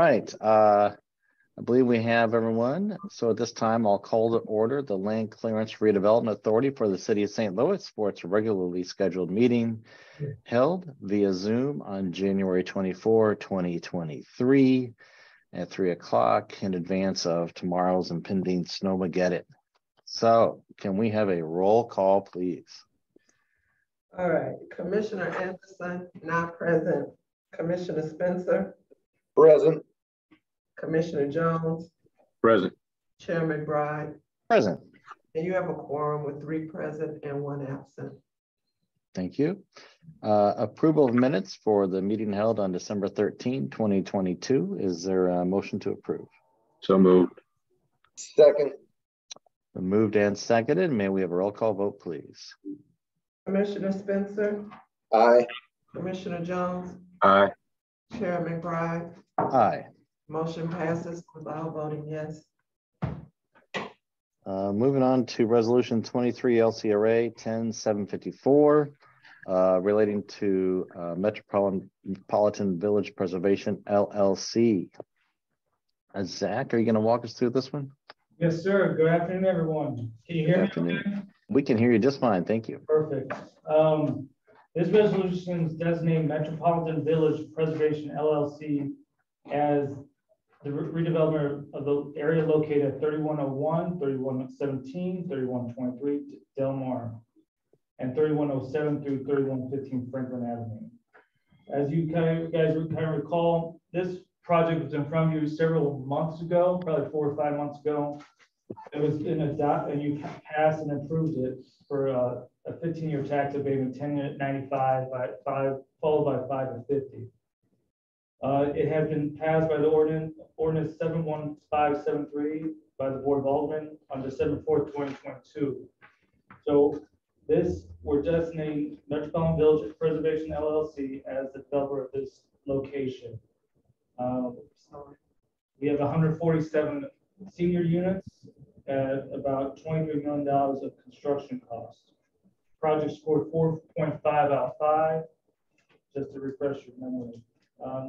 right. I believe we have everyone. So at this time, I'll call to order the Land Clearance Redevelopment Authority for the City of St. Louis for its regularly scheduled meeting held via Zoom on January 24, 2023 at 3 o'clock in advance of tomorrow's impending Snowmageddon. So can we have a roll call, please? All right, Commissioner Anderson, not present. Commissioner Spencer? Present. Commissioner Jones? Present. Chair McBride? Present. And you have a quorum with 3 present and 1 absent. Thank you. Approval of minutes for the meeting held on December 13, 2022. Is there a motion to approve? So moved. Second. Moved and seconded. May we have a roll call vote, please? Commissioner Spencer? Aye. Commissioner Jones? Aye. Chair McBride? Aye. Motion passes with all voting yes. Moving on to resolution 23 LCRA 10754 relating to Metropolitan Village Preservation LLC. Zach, are you going to walk us through this one? Yes, sir. Good afternoon, everyone. Can you hear me okay? We can hear you just fine. Thank you. Perfect. This resolution is designating Metropolitan Village Preservation LLC as the redevelopment of the area located at 3101, 3117, 3123 Del Mar, and 3107 through 3115 Franklin Avenue. As you guys recall, this project was in front of you several months ago, probably 4 or 5 months ago. It was in and you passed and approved it for a 15-year tax abatement, 10 at 95 by 5, followed by 5 at 50. It has been passed by the ordinance 71573 by the Board of Aldermen on December 4th, 2022. So we're designating Metropolitan Village Preservation LLC as the developer of this location. We have 147 senior units at about $23 million of construction costs. Project scored 4.5 out of 5, just to refresh your memory.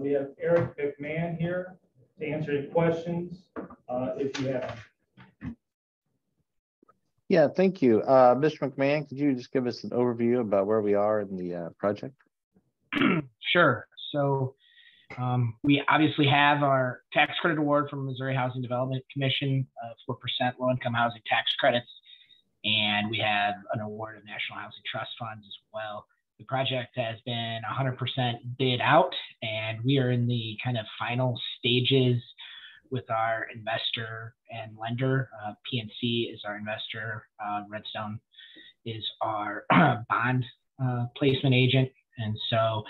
We have Eric McMahon here to answer any questions if you have. Yeah, thank you. Mr. McMahon, could you just give us an overview about where we are in the project? Sure. So we obviously have our tax credit award from Missouri Housing Development Commission, 4% low-income housing tax credits, and we have an award of National Housing Trust funds as well. The project has been 100% bid out, and we are in the kind of final stages with our investor and lender. PNC is our investor. Redstone is our bond placement agent. And so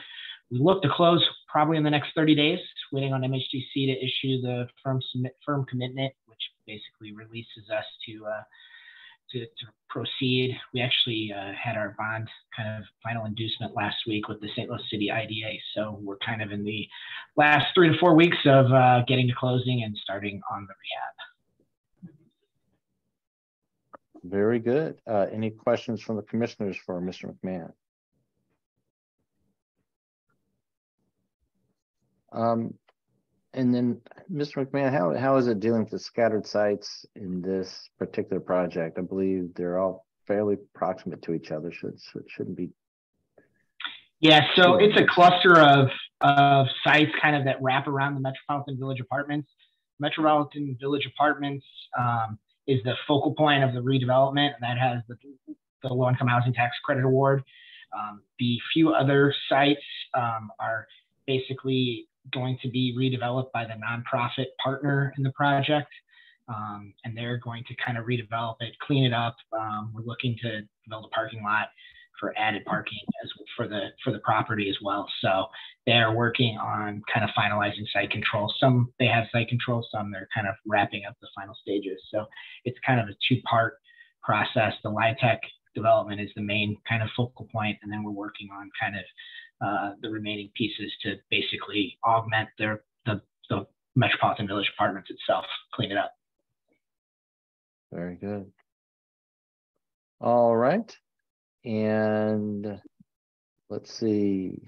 we look to close probably in the next 30 days, waiting on MHDC to issue the firm commitment, which basically releases us to proceed. We actually had our bond kind of final inducement last week with the St. Louis City IDA. So we're kind of in the last 3 to 4 weeks of getting to closing and starting on the rehab. Very good. Any questions from the commissioners for Mr. McMahon? And then, Mr. McMahon, how is it dealing with the scattered sites in this particular project? I believe they're all fairly proximate to each other, so it shouldn't be. Yeah, so it's a cluster of sites kind of that wrap around the Metropolitan Village Apartments. Metropolitan Village Apartments is the focal point of the redevelopment, and that has the low-income housing tax credit award. The few other sites are basically going to be redeveloped by the nonprofit partner in the project. And they're going to kind of redevelop it, clean it up. We're looking to build a parking lot for added parking for the property as well. So they're working on kind of finalizing site control. Some they have site control, some they're kind of wrapping up the final stages. So it's kind of a 2-part process. The LIHTC development is the main kind of focal point, and then we're working on kind of the remaining pieces to basically augment the Metropolitan Village Apartments itself, clean it up. Very good. All right. And let's see.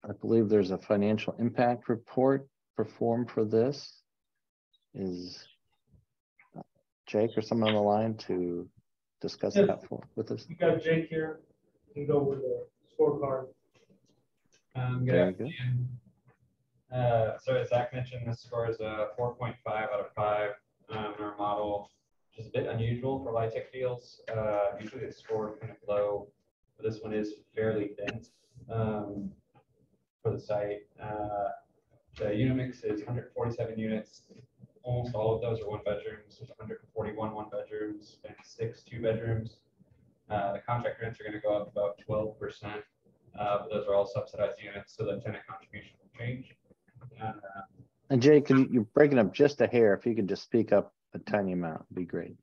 I believe there's a financial impact report perform for this? Is Jake or someone on the line to discuss Yes. that with us? We got Jake here. You can go with the scorecard. Good Very good. afternoon. So as Zach mentioned, this score is a 4.5 out of 5 in our model, which is a bit unusual for LIHTC deals. Usually the score is kind of low, but this one is fairly dense for the site. The unit mix is 147 units. Almost all of those are 1 bedrooms. There's 141 1 bedrooms and 6 2 bedrooms. The contract rents are going to go up about 12%. But those are all subsidized units, so the tenant contribution will change. And Jake, you're breaking up just a hair. If you could just speak up a tiny amount, it'd be great.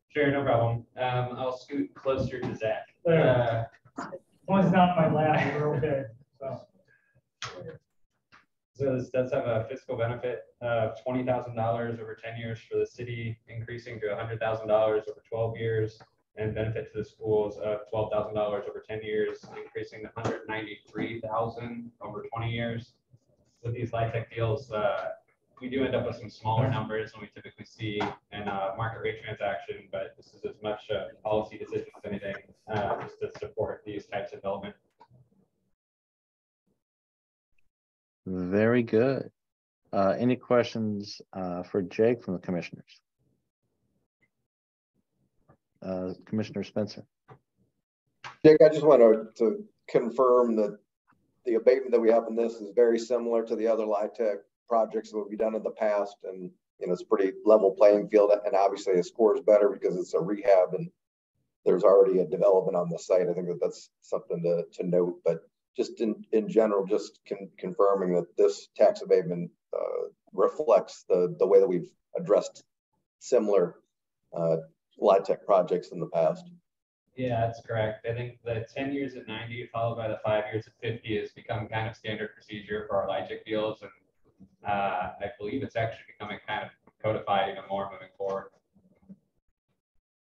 Sure, no problem. I'll scoot closer to Zach. One's not my lap, we're okay. So this does have a fiscal benefit of $20,000 over 10 years for the city, increasing to $100,000 over 12 years, and benefit to the schools of $12,000 over 10 years, increasing to $193,000 over 20 years. With these LIHTC deals, we do end up with some smaller numbers than we typically see in a market rate transaction, but this is as much a policy decision as anything, just to support these types of development. Very good. Any questions for Jake from the commissioners? Commissioner Spencer. Jake, I just want to confirm that the abatement that we have in this is very similar to the other LIHTC projects that we've done in the past, and it's pretty level playing field, and obviously the score is better because it's a rehab and there's already a development on the site. I think that's something to note, but just in general, just confirming that this tax abatement reflects the way that we've addressed similar LIHTC projects in the past. Yeah, that's correct. I think the 10 years at 90 followed by the 5 years at 50 has become kind of standard procedure for our LIHTC deals, and I believe it's actually becoming kind of codified even more moving forward.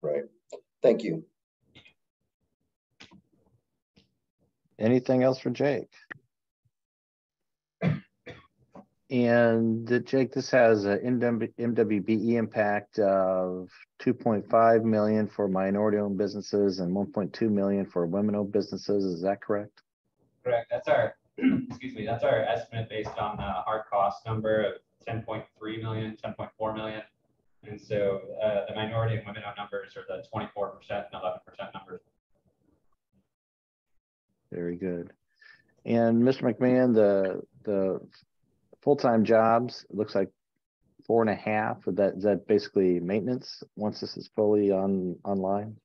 Right. Thank you. Anything else for Jake? And Jake, this has an MWBE impact of $2.5 million for minority-owned businesses and $1.2 million for women-owned businesses. Is that correct? Correct. That's our excuse me. That's our estimate based on the hard cost number of 10.3 million, 10.4 million, and so the minority and women-owned numbers are the 24% and 11% numbers. Very good. And Mr. McMahon, the full-time jobs, it looks like 4.5. Is that basically maintenance once this is fully online?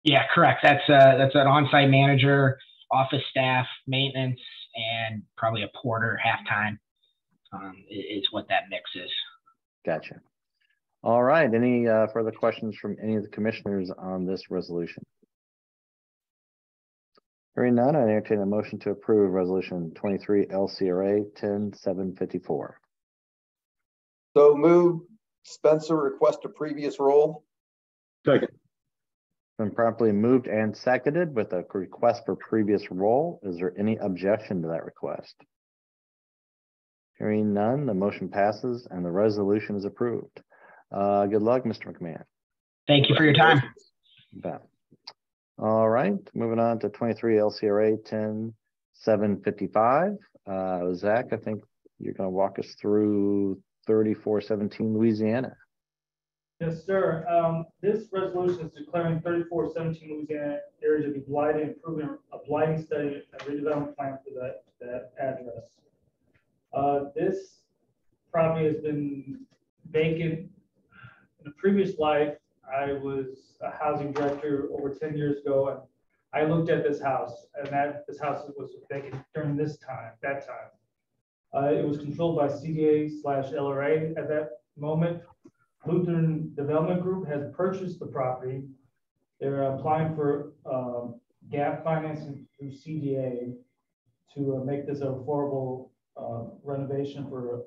Yeah, correct. That's an on-site manager, office staff, maintenance, and probably a porter half-time is what that mix is. Gotcha. All right. Any further questions from any of the commissioners on this resolution? Hearing none, I entertain a motion to approve resolution 23 LCRA 10754. So moved. Spencer, request a previous roll. Second. Been properly moved and seconded with a request for previous roll. Is there any objection to that request? Hearing none, the motion passes and the resolution is approved. Good luck, Mr. McMahon. Thank you for your time. All right, moving on to 23 LCRA 10755. Zach, I think you're going to walk us through 3417 Louisiana. Yes, sir. This resolution is declaring 3417 Louisiana area to be blighted, improving a blighting study and redevelopment plan for that address. This property has been vacant. In a previous life, I was a housing director over 10 years ago, and I looked at this house, and this house was vacant during that time. It was controlled by CDA/LRA at that moment. Lutheran Development Group has purchased the property. They're applying for gap financing through CDA to make this an affordable renovation for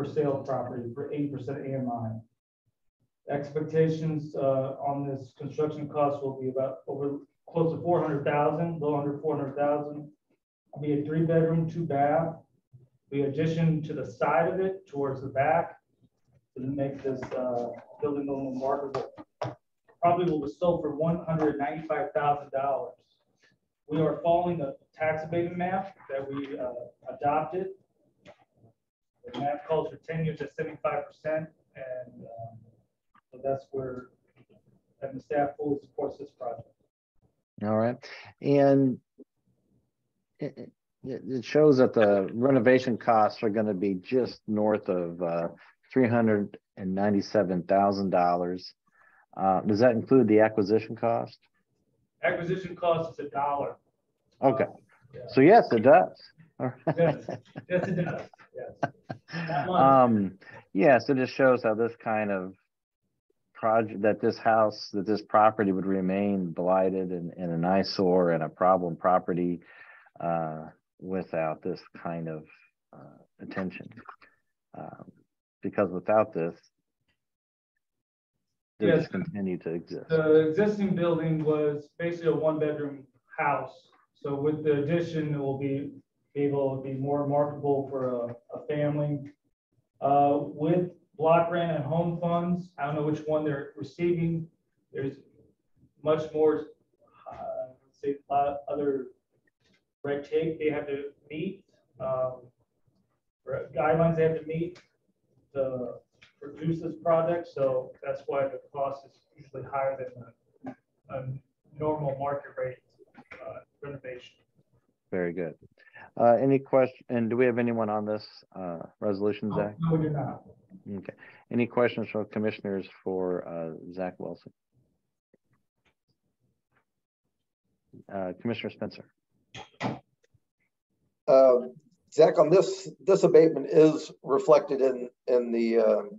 sale property for 8% AMI. Expectations on this construction cost will be about close to 400,000, a little under 400,000. It'll be a 3-bedroom, 2-bath. The addition to the side of it towards the back to make this building a little more marketable. Probably will be sold for $195,000. We are following the tax abatement map that we adopted. The map calls for 10 years at 75%, and so that's where, and the staff fully supports this project. All right, and it shows that the renovation costs are going to be just north of $397,000. Does that include the acquisition cost? Acquisition cost is $1. Okay, so yes, it does. Yes, yes, it does. Yes. Yes, it just shows how this kind of project, that this property would remain blighted and an eyesore and a problem property without this kind of attention. Because without this, they just continue to exist. The existing building was basically a one-bedroom house. So with the addition, it will be able to be more marketable for a family. With block grant and home funds, I don't know which one they're receiving. There's much more, let's say, a lot of other red tape they have to meet, guidelines they have to meet to produce this project. So that's why the cost is usually higher than a normal market rate renovation. Very good. Any question? And do we have anyone on this resolution, Zach? No, we do not. Okay. Any questions from commissioners for Zach Wilson? Commissioner Spencer. Zach, on this abatement is reflected in the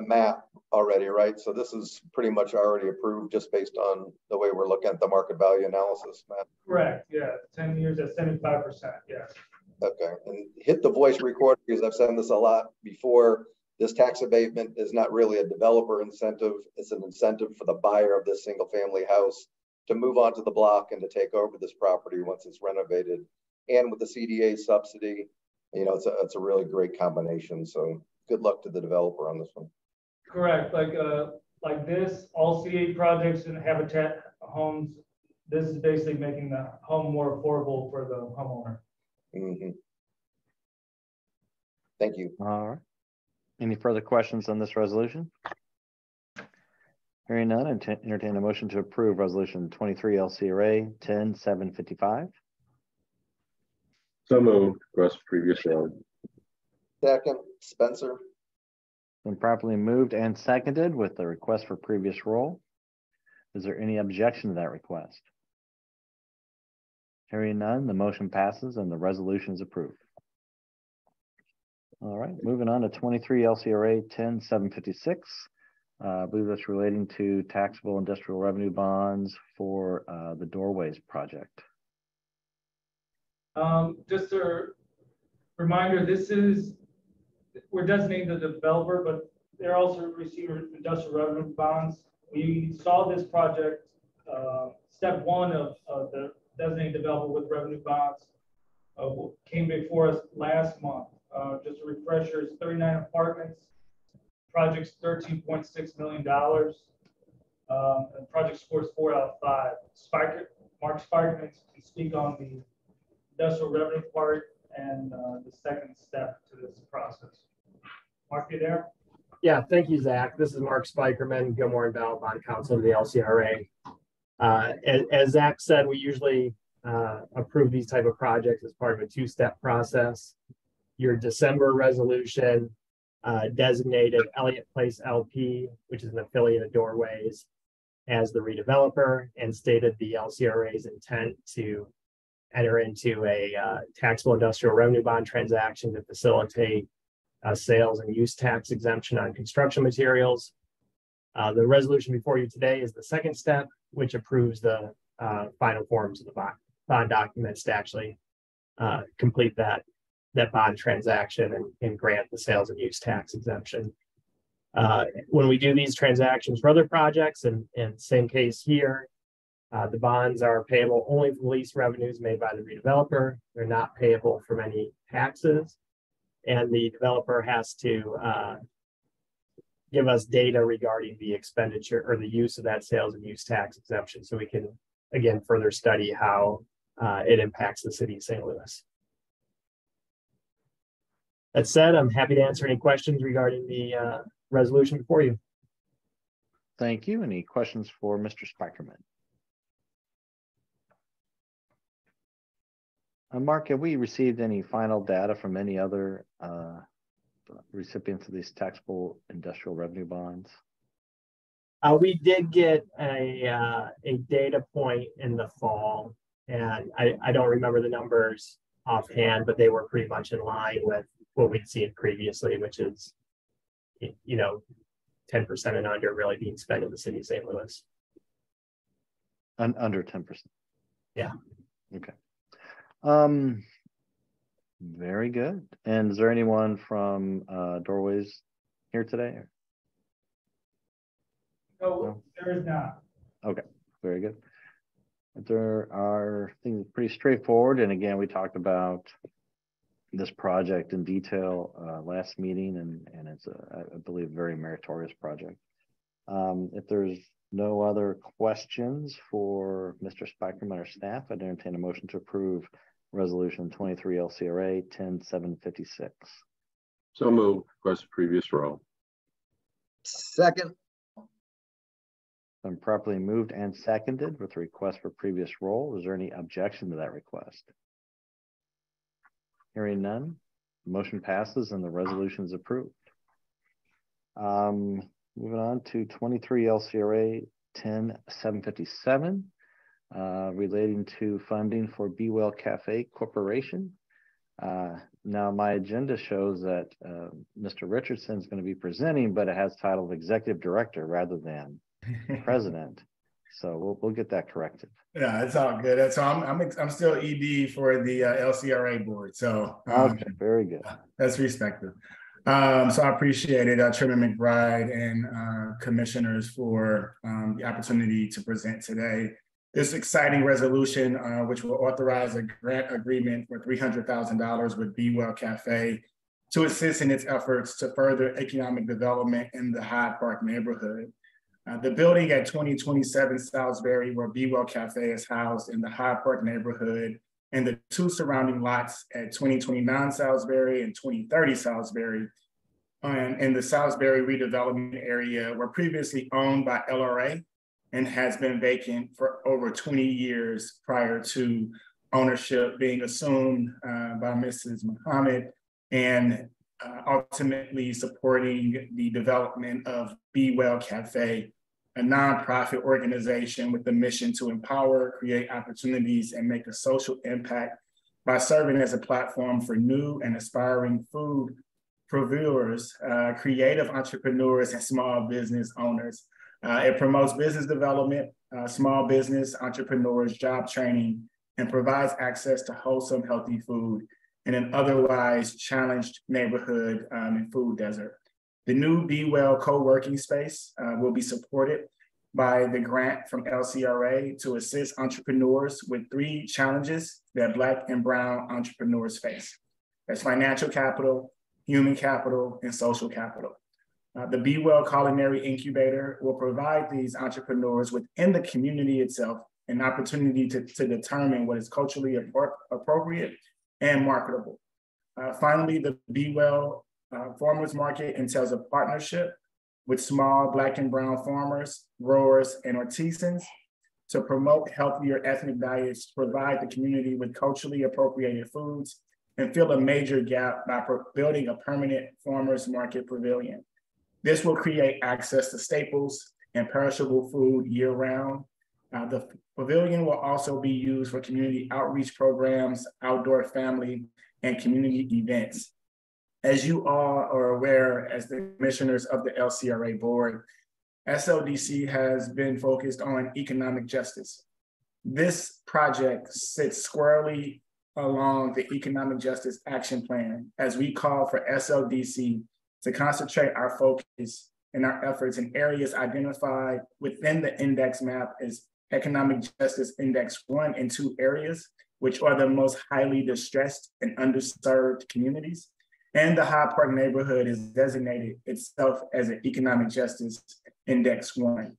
map already, right? So this is pretty much already approved just based on the way we're looking at the market value analysis map. Correct. Yeah, 10 years at 75%. Yes. Okay, and hit the voice recorder because I've said this a lot before. This tax abatement is not really a developer incentive. It's an incentive for the buyer of this single family house to move onto the block and to take over this property once it's renovated. And with the CDA subsidy, you know, it's a really great combination. So good luck to the developer on this one. Correct. Like this, all CA projects and Habitat homes, this is basically making the home more affordable for the homeowner. Mm-hmm. Thank you. All right. Any further questions on this resolution? Hearing none, entertain a motion to approve resolution 23 LCRA 10755. So moved. Russ, previous round. Second, Spencer. Been properly moved and seconded with the request for previous roll. Is there any objection to that request? Hearing none, the motion passes and the resolution is approved. All right, moving on to 23 LCRA 10756. I believe that's relating to taxable industrial revenue bonds for the doorways project. Just a reminder, we're designating the developer, but they're also receiving industrial revenue bonds. We saw this project, step one of the designated developer with revenue bonds came before us last month. Just a refresher, it's 39 apartments. Project's $13.6 million. And project scores 4 out of 5. Mark Spikerman can speak on the industrial revenue part and the second step to this process. Mark, you there? Yeah, thank you, Zach. This is Mark Spikerman, Gilmore and Bell, bond counsel of the LCRA. As Zach said, we usually approve these type of projects as part of a two-step process. Your December resolution designated Elliott Place LP, which is an affiliate of Doorways, as the redeveloper and stated the LCRA's intent to enter into a taxable industrial revenue bond transaction to facilitate sales and use tax exemption on construction materials. The resolution before you today is the second step, which approves the final forms of the bond documents to actually complete that bond transaction and grant the sales and use tax exemption. When we do these transactions for other projects, and same case here, The bonds are payable only from lease revenues made by the redeveloper. They're not payable from any taxes. And the developer has to give us data regarding the expenditure or the use of that sales and use tax exemption, so we can, again, further study how it impacts the city of St. Louis. That said, I'm happy to answer any questions regarding the resolution before you. Thank you. Any questions for Mr. Spikerman? Mark, have we received any final data from any other recipients of these taxable industrial revenue bonds? We did get a data point in the fall, and I don't remember the numbers offhand, but they were pretty much in line with what we'd seen previously, which is, 10% and under really being spent in the city of St. Louis. Under 10%. Yeah. Okay. Very good. And is there anyone from Doorways here today? No, there is not. Okay, very good. There are things pretty straightforward. And again, we talked about this project in detail last meeting, and it's I believe, a very meritorious project. If there's no other questions for Mr. Spikerman or staff, I'd entertain a motion to approve Resolution 23 LCRA 10756. So moved. Request previous row. Second. Been properly moved and seconded with a request for previous roll. Is there any objection to that request? Hearing none, the motion passes and the resolution is approved. Moving on to 23 LCRA 10757, relating to funding for Be Well Cafe Corporation. Now my agenda shows that Mr. Richardson is going to be presenting, but it has title of Executive Director rather than President. So we'll get that corrected. Yeah, it's all good. So I'm still ED for the LCRA board. So okay, very good. That's respected. So I appreciate it, Chairman McBride and commissioners for the opportunity to present today. This exciting resolution, which will authorize a grant agreement for $300,000 with Be Well Cafe to assist in its efforts to further economic development in the Hyde Park neighborhood. The building at 2027 Salisbury, where Be Well Cafe is housed in the Hyde Park neighborhood, and the two surrounding lots at 2029 Salisbury and 2030 Salisbury, and in the Salisbury redevelopment area, were previously owned by LRA and has been vacant for over 20 years prior to ownership being assumed by Mrs. Muhammad, and ultimately supporting the development of Be Well Cafe, a nonprofit organization with the mission to empower, create opportunities, and make a social impact by serving as a platform for new and aspiring food purveyors, creative entrepreneurs, and small business owners. It promotes business development, small business entrepreneurs, job training, and provides access to wholesome, healthy food in an otherwise challenged neighborhood and food desert. The new Be Well co-working space will be supported by the grant from LCRA to assist entrepreneurs with 3 challenges that Black and Brown entrepreneurs face. That's financial capital, human capital, and social capital. The Be Well Culinary Incubator will provide these entrepreneurs within the community itself an opportunity to determine what is culturally appropriate and marketable. Finally, the Be Well Farmers Market entails a partnership with small Black and Brown farmers, growers, and artisans to promote healthier ethnic diets, to provide the community with culturally appropriated foods, and fill a major gap by building a permanent farmers market pavilion. This will create access to staples and perishable food year-round. The pavilion will also be used for community outreach programs, outdoor family, and community events. As you all are aware, as the commissioners of the LCRA board, SLDC has been focused on economic justice. This project sits squarely along the Economic Justice Action Plan as we call for SLDC to concentrate our focus and our efforts in areas identified within the index map as Economic Justice Index 1 and 2 areas, which are the most highly distressed and underserved communities. And the Hyde Park neighborhood is designated itself as an Economic Justice Index 1.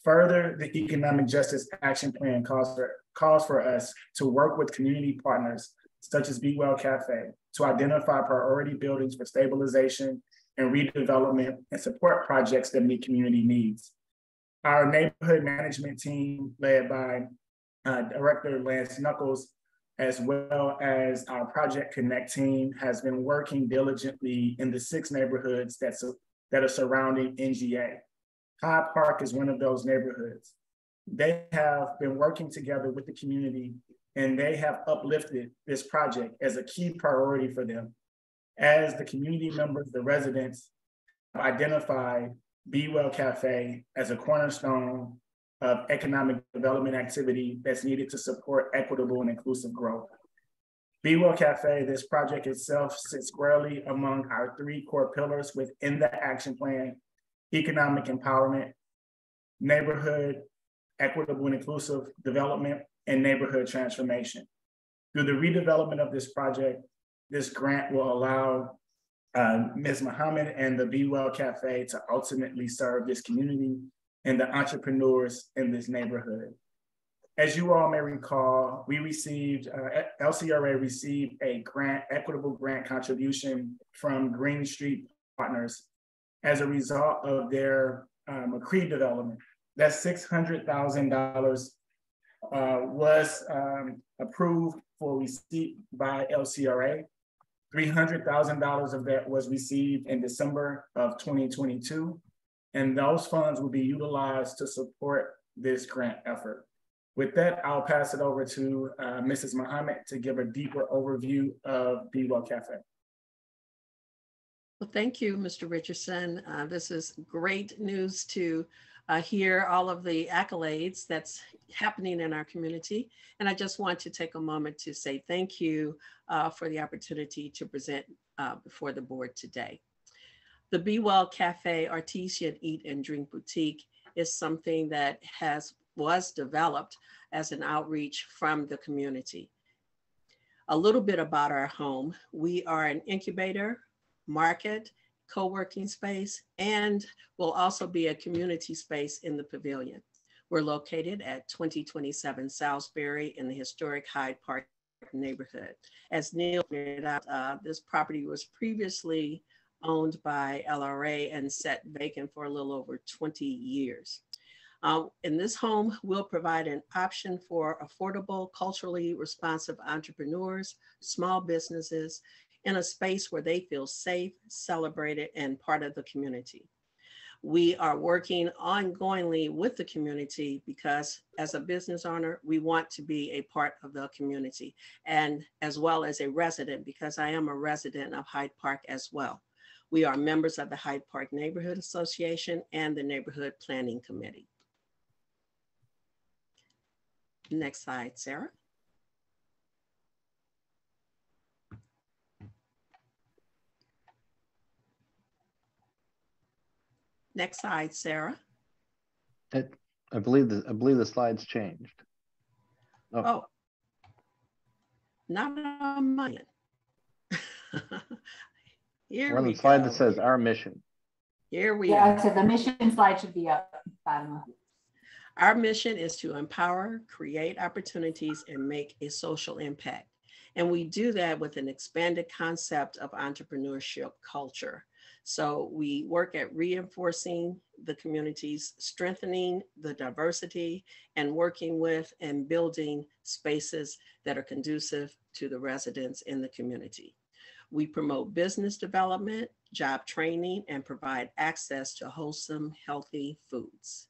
Further, the Economic Justice Action Plan calls for us to work with community partners such as Be Well Cafe to identify priority buildings for stabilization and redevelopment and support projects that meet community needs. Our neighborhood management team, led by Director Lance Knuckles, as well as our Project Connect team, has been working diligently in the 6 neighborhoods that are surrounding NGA. Hyde Park is one of those neighborhoods. They have been working together with the community, and they have uplifted this project as a key priority for them. As the community members, the residents, have identified Be Well Cafe as a cornerstone of economic development activity that's needed to support equitable and inclusive growth. Be Well Cafe, this project itself, sits squarely among our 3 core pillars within the action plan: economic empowerment, neighborhood equitable and inclusive development, and neighborhood transformation. Through the redevelopment of this project, this grant will allow Ms. Muhammad and the Be Well Cafe to ultimately serve this community and the entrepreneurs in this neighborhood. As you all may recall, we received, LCRA received a grant, equitable grant contribution from Green Street Partners as a result of their McCree development. That $600,000 was approved for receipt by LCRA. $300,000 of that was received in December of 2022, and those funds will be utilized to support this grant effort. With that, I'll pass it over to Mrs. Muhammad to give a deeper overview of Be Well Cafe. Well, thank you, Mr. Richardson. This is great news to hear all of the accolades that's happening in our community. And I just want to take a moment to say thank you for the opportunity to present before the board today. The Be Well Cafe Artesian Eat and Drink Boutique is something that was developed as an outreach from the community. A little bit about our home. We are an incubator, market, co-working space, and will also be a community space in the pavilion. We're located at 2027 Salisbury in the historic Hyde Park neighborhood. As Neil pointed out, this property was previously owned by LRA and set vacant for a little over 20 years. In this home, we'll provide an option for affordable, culturally responsive entrepreneurs, small businesses, in a space where they feel safe, celebrated, and part of the community. We are working ongoingly with the community because as a business owner, we want to be a part of the community, and as well as a resident, because I am a resident of Hyde Park as well. We are members of the Hyde Park Neighborhood Association and the Neighborhood Planning Committee. Next slide, Sarah. Next slide, Sarah. I believe the slides changed. Oh, not on mine. Here We're on we the slide go. that says our mission. Here we are. Yeah, so the mission slide should be up, Fatima. Our mission is to empower, create opportunities, and make a social impact. And we do that with an expanded concept of entrepreneurship culture. So we work at reinforcing the communities, strengthening the diversity, and working with and building spaces that are conducive to the residents in the community. We promote business development, job training, and provide access to wholesome, healthy foods.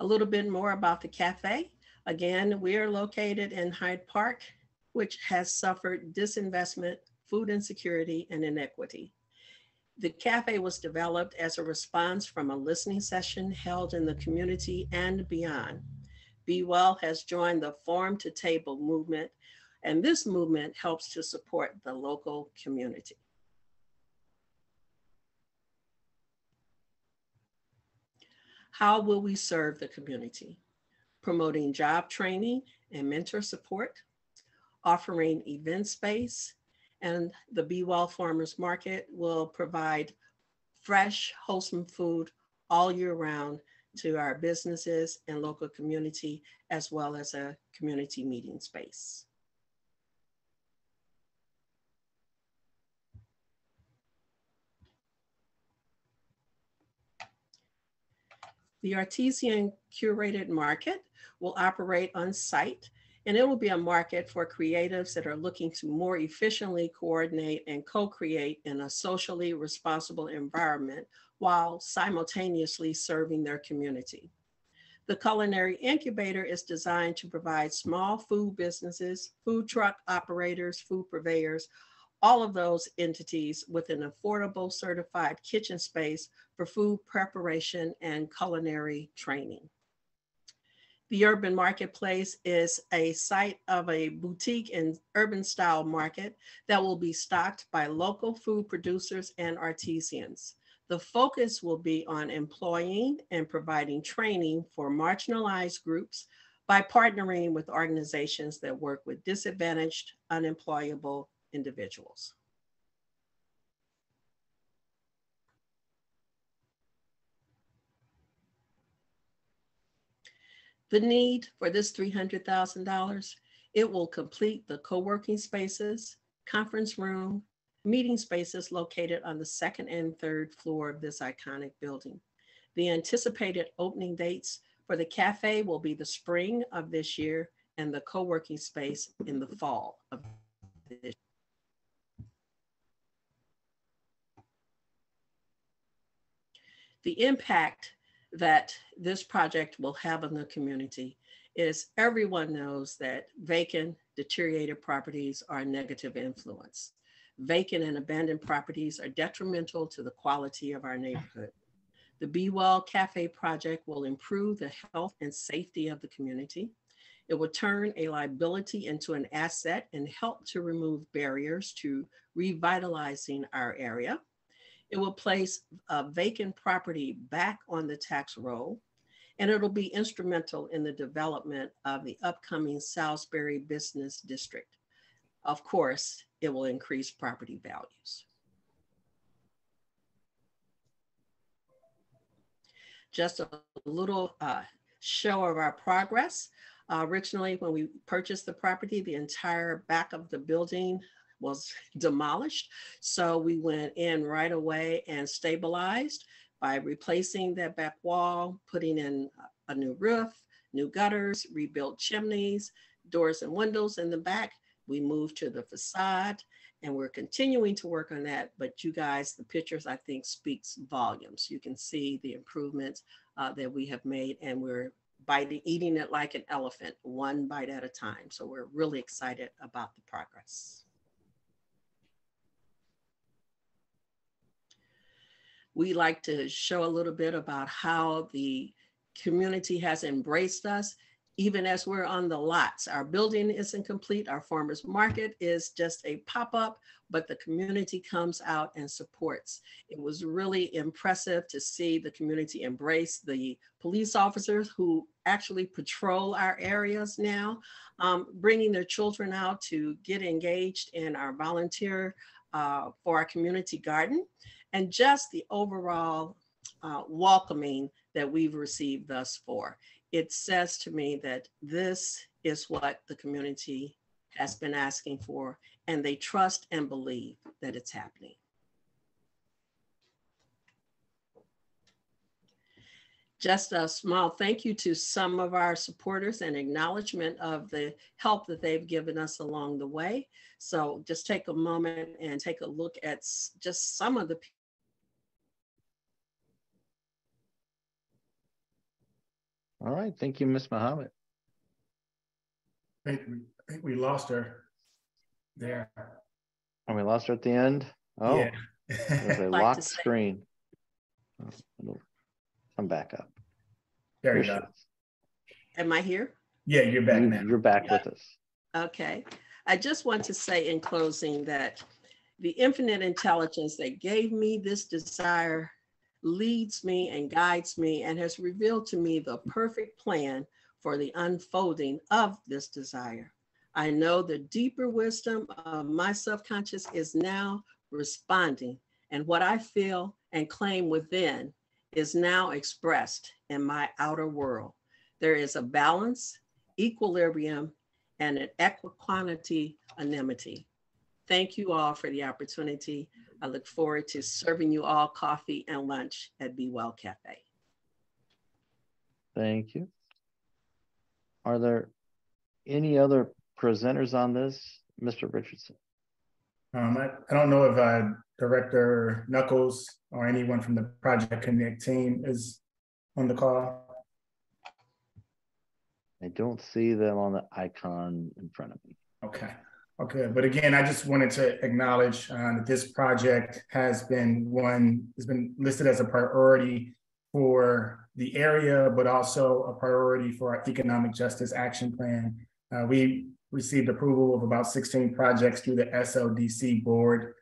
A little bit more about the cafe. Again, we are located in Hyde Park, which has suffered disinvestment, food insecurity, and inequity. The cafe was developed as a response from a listening session held in the community and beyond. Be Well has joined the Farm to Table movement, and this movement helps to support the local community. How will we serve the community? Promoting job training and mentor support, offering event space, and the Be Well Farmers Market will provide fresh, wholesome food all year round to our businesses and local community, as well as a community meeting space. The Artesian Curated Market will operate on site, and it will be a market for creatives that are looking to more efficiently coordinate and co-create in a socially responsible environment while simultaneously serving their community. The Culinary Incubator is designed to provide small food businesses, food truck operators, food purveyors, all of those entities with an affordable certified kitchen space for food preparation and culinary training. The Urban Marketplace is a site of a boutique and urban style market that will be stocked by local food producers and artisans. The focus will be on employing and providing training for marginalized groups by partnering with organizations that work with disadvantaged, unemployable individuals. The need for this $300,000, it will complete the co-working spaces, conference room, meeting spaces located on the second and third floor of this iconic building. The anticipated opening dates for the cafe will be the spring of this year and the co-working space in the fall of this year. The impact that this project will have on the community is everyone knows that vacant, deteriorated properties are a negative influence. Vacant and abandoned properties are detrimental to the quality of our neighborhood. The Be Well Cafe project will improve the health and safety of the community. It will turn a liability into an asset and help to remove barriers to revitalizing our area. It will place a vacant property back on the tax roll, and it'll be instrumental in the development of the upcoming Salisbury Business District. Of course, it will increase property values. Just a little show of our progress. Originally, when we purchased the property, the entire back of the building was demolished. So we went in right away and stabilized by replacing that back wall, putting in a new roof, new gutters, rebuilt chimneys, doors and windows in the back. We moved to the facade and we're continuing to work on that. But you guys, the pictures I think speaks volumes. You can see the improvements that we have made, and we're eating it like an elephant, one bite at a time. So we're really excited about the progress. We like to show a little bit about how the community has embraced us, even as we're on the lots. Our building isn't complete. Our farmers market is just a pop-up, but the community comes out and supports. It was really impressive to see the community embrace the police officers who actually patrol our areas now, bringing their children out to get engaged in our volunteer for our community garden, and just the overall welcoming that we've received thus far. It says to me that this is what the community has been asking for, and they trust and believe that it's happening. Just a small thank you to some of our supporters and acknowledgement of the help that they've given us along the way. So just take a moment and take a look at just some of the people. All right, thank you, Ms. Muhammad. I think we lost her there. And we lost her at the end. Oh, yeah. There's a locked screen. Oh, it'll come back up. There you go. Am I here? Yeah, you're back now. You're back with us. Okay. I just want to say in closing that the infinite intelligence that gave me this desire leads me and guides me and has revealed to me the perfect plan for the unfolding of this desire. I know the deeper wisdom of my subconscious is now responding, and what I feel and claim within is now expressed in my outer world. There is a balance, equilibrium, and an equanimity, anonymity. Thank you all for the opportunity. I look forward to serving you all coffee and lunch at Be Well Cafe. Thank you. Are there any other presenters on this, Mr. Richardson? I don't know if Director Knuckles or anyone from the Project Connect team is on the call. I don't see them on the icon in front of me. Okay. Okay. But again, I just wanted to acknowledge that this project has been listed as a priority for the area, but also a priority for our Economic Justice Action Plan. We received approval of about 16 projects through the SLDC board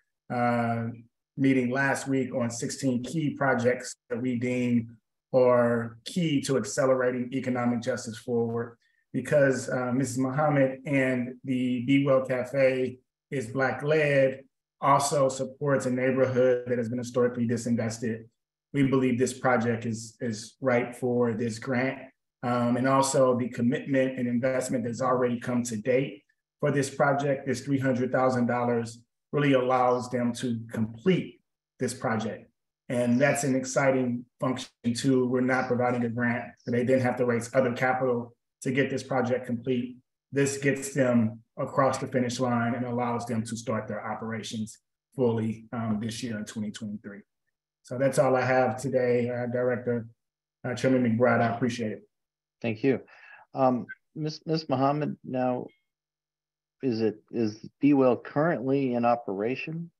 meeting last week on 16 key projects that we deem are key to accelerating economic justice forward. Because Mrs. Muhammad and the Be Well Cafe is Black-led, also supports a neighborhood that has been historically disinvested. We believe this project is right for this grant. And also the commitment and investment that's already come to date for this project, this $300,000 really allows them to complete this project. And that's an exciting function too. We're not providing a grant, so they didn't have to raise other capital to get this project complete. This gets them across the finish line and allows them to start their operations fully this year in 2023. So that's all I have today, Director Chairman McBride. I appreciate it. Thank you. Ms. Muhammad, now, is Be Well currently in operation?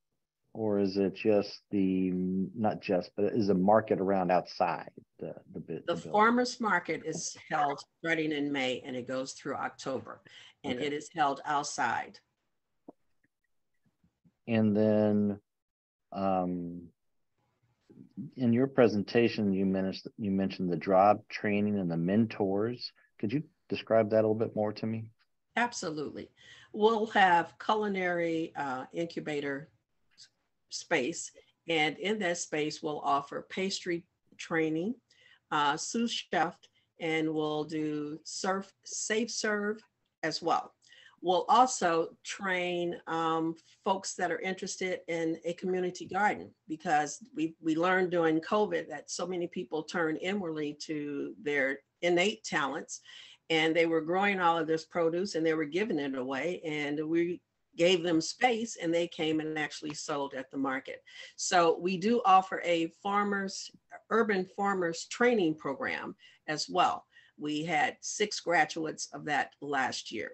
Or is it just not just, but is a market around outside the bit? The farmers market is held starting in May and it goes through October, and it is held outside. And then in your presentation, you mentioned the job training and the mentors. Could you describe that a little bit more to me? Absolutely. We'll have culinary incubator space, and in that space we'll offer pastry training, sous chef, and we'll do safe serve as well. We'll also train folks that are interested in a community garden, because we learned during COVID that so many people turn inwardly to their innate talents, and they were growing all of this produce and they were giving it away, and we gave them space and they came and actually sold at the market. So we do offer a urban farmers training program as well. We had 6 graduates of that last year.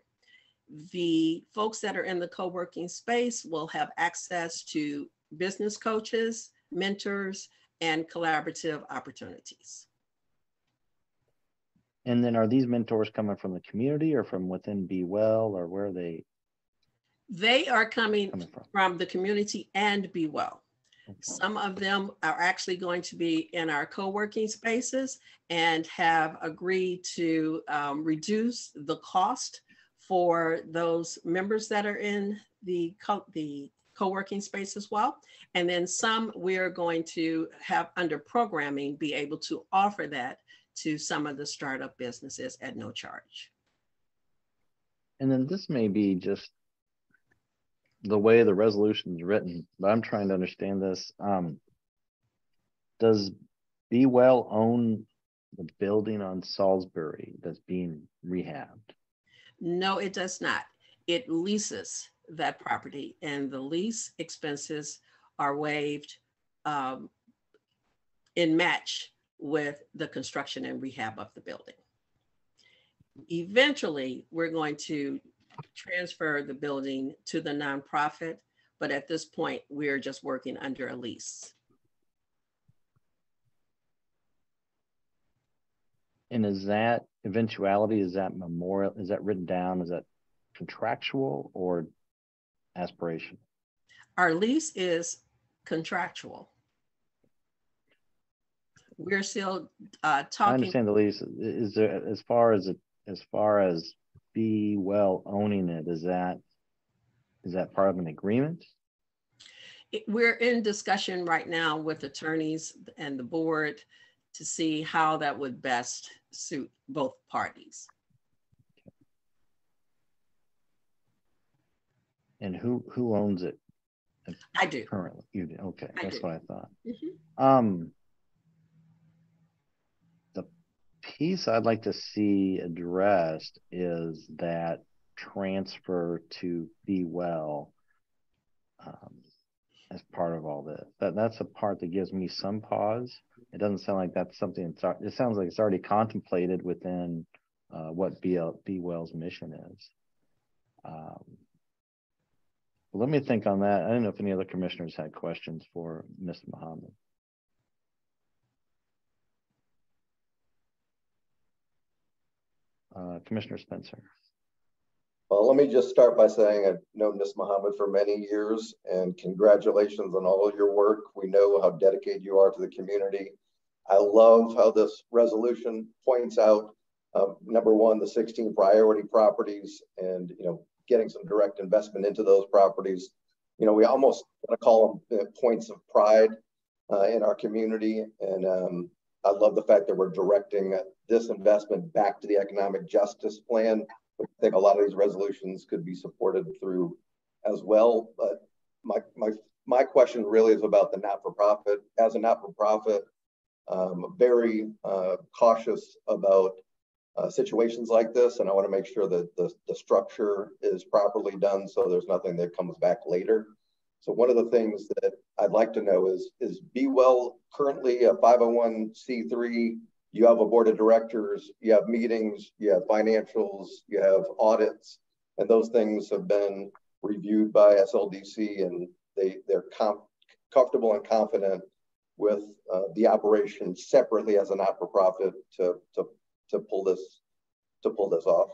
The folks that are in the co-working space will have access to business coaches, mentors, and collaborative opportunities. And then are these mentors coming from the community or from within Be Well, or where are they? They are coming from the community and Be Well. Okay. Some of them are actually going to be in our co-working spaces and have agreed to reduce the cost for those members that are in the co-working space as well. And then some we're going to have under programming be able to offer that to some of the startup businesses at no charge. And then this may be just the way the resolution is written, but I'm trying to understand this. Does Be Well own the building on Salisbury that's being rehabbed? No, it does not. It leases that property, and the lease expenses are waived in match with the construction and rehab of the building. Eventually, we're going to transfer the building to the nonprofit, but at this point, we're just working under a lease. And is that eventuality, is that memorial, is that written down, is that contractual or aspiration? Our lease is contractual. we're still I talking. understand the lease. Is there, as far as Be Well owning it, is that part of an agreement? We're in discussion right now with attorneys and the board to see how that would best suit both parties. And who owns it? I do. Currently, you do. Okay, that's what I thought. Mm-hmm. The piece I'd like to see addressed is that transfer to Be Well as part of all this. That's a part that gives me some pause. It doesn't sound like that's something that's, it sounds like it's already contemplated within what Be Well's mission is. Let me think on that. I don't know if any other commissioners had questions for Ms. Muhammad. Commissioner Spencer. Well, let me just start by saying I've known Ms. Muhammad for many years, and congratulations on all of your work. We know how dedicated you are to the community. I love how this resolution points out, number one, the 16 priority properties and, getting some direct investment into those properties. We almost want to call them points of pride in our community. And I love the fact that we're directing this investment back to the economic justice plan. I think a lot of these resolutions could be supported through as well. But my question really is about the not-for-profit. As a not-for-profit, very cautious about situations like this, and I want to make sure that the structure is properly done so there's nothing that comes back later. So one of the things that I'd like to know is Be Well currently a 501c3? You have a board of directors, you have meetings, you have financials, you have audits, and those things have been reviewed by SLDC, and they're comfortable and confident with the operation separately as a not-for-profit to pull this off.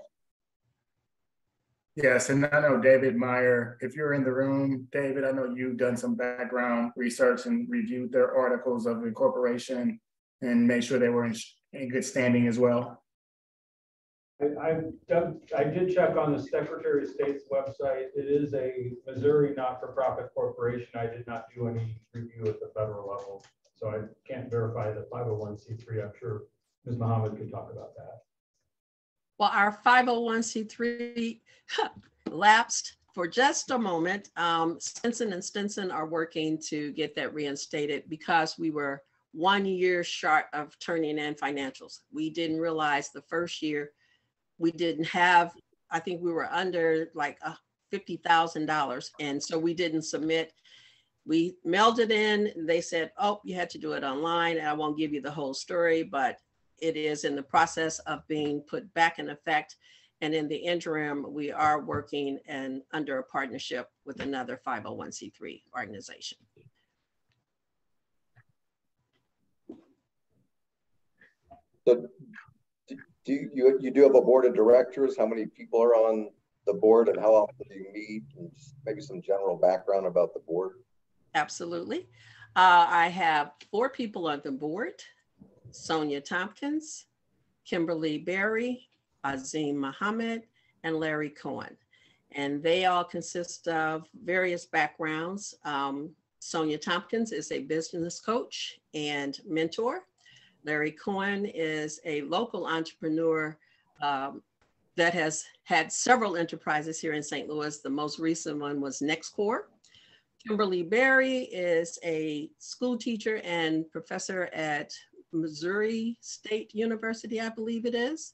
Yes, and I know David Meyer, if you're in the room, David, I know you've done some background research and reviewed their articles of incorporation and made sure they were in good standing as well. I did check on the Secretary of State's website. It is a Missouri not-for-profit corporation. I did not do any review at the federal level, so I can't verify the 501c3. I'm sure Ms. Muhammad could talk about that. Well, our 501c3 lapsed for just a moment. Stinson and Stinson are working to get that reinstated because we were 1 year short of turning in financials. We didn't realize the first year we didn't have, I think we were under like $50,000. And so we didn't submit. We mailed it in. They said, oh, you had to do it online. I won't give you the whole story, but it is in the process of being put back in effect. And in the interim, we are working and under a partnership with another 501c3 organization. So you do have a board of directors? How many people are on the board and how often do you meet? And maybe some general background about the board. Absolutely. I have 4 people on the board: Sonia Tompkins, Kimberly Berry, Azim Muhammad, and Larry Cohen. And they all consist of various backgrounds. Sonia Tompkins is a business coach and mentor. Larry Cohen is a local entrepreneur that has had several enterprises here in St. Louis. The most recent one was NextCore. Kimberly Berry is a school teacher and professor at Missouri State University, I believe it is.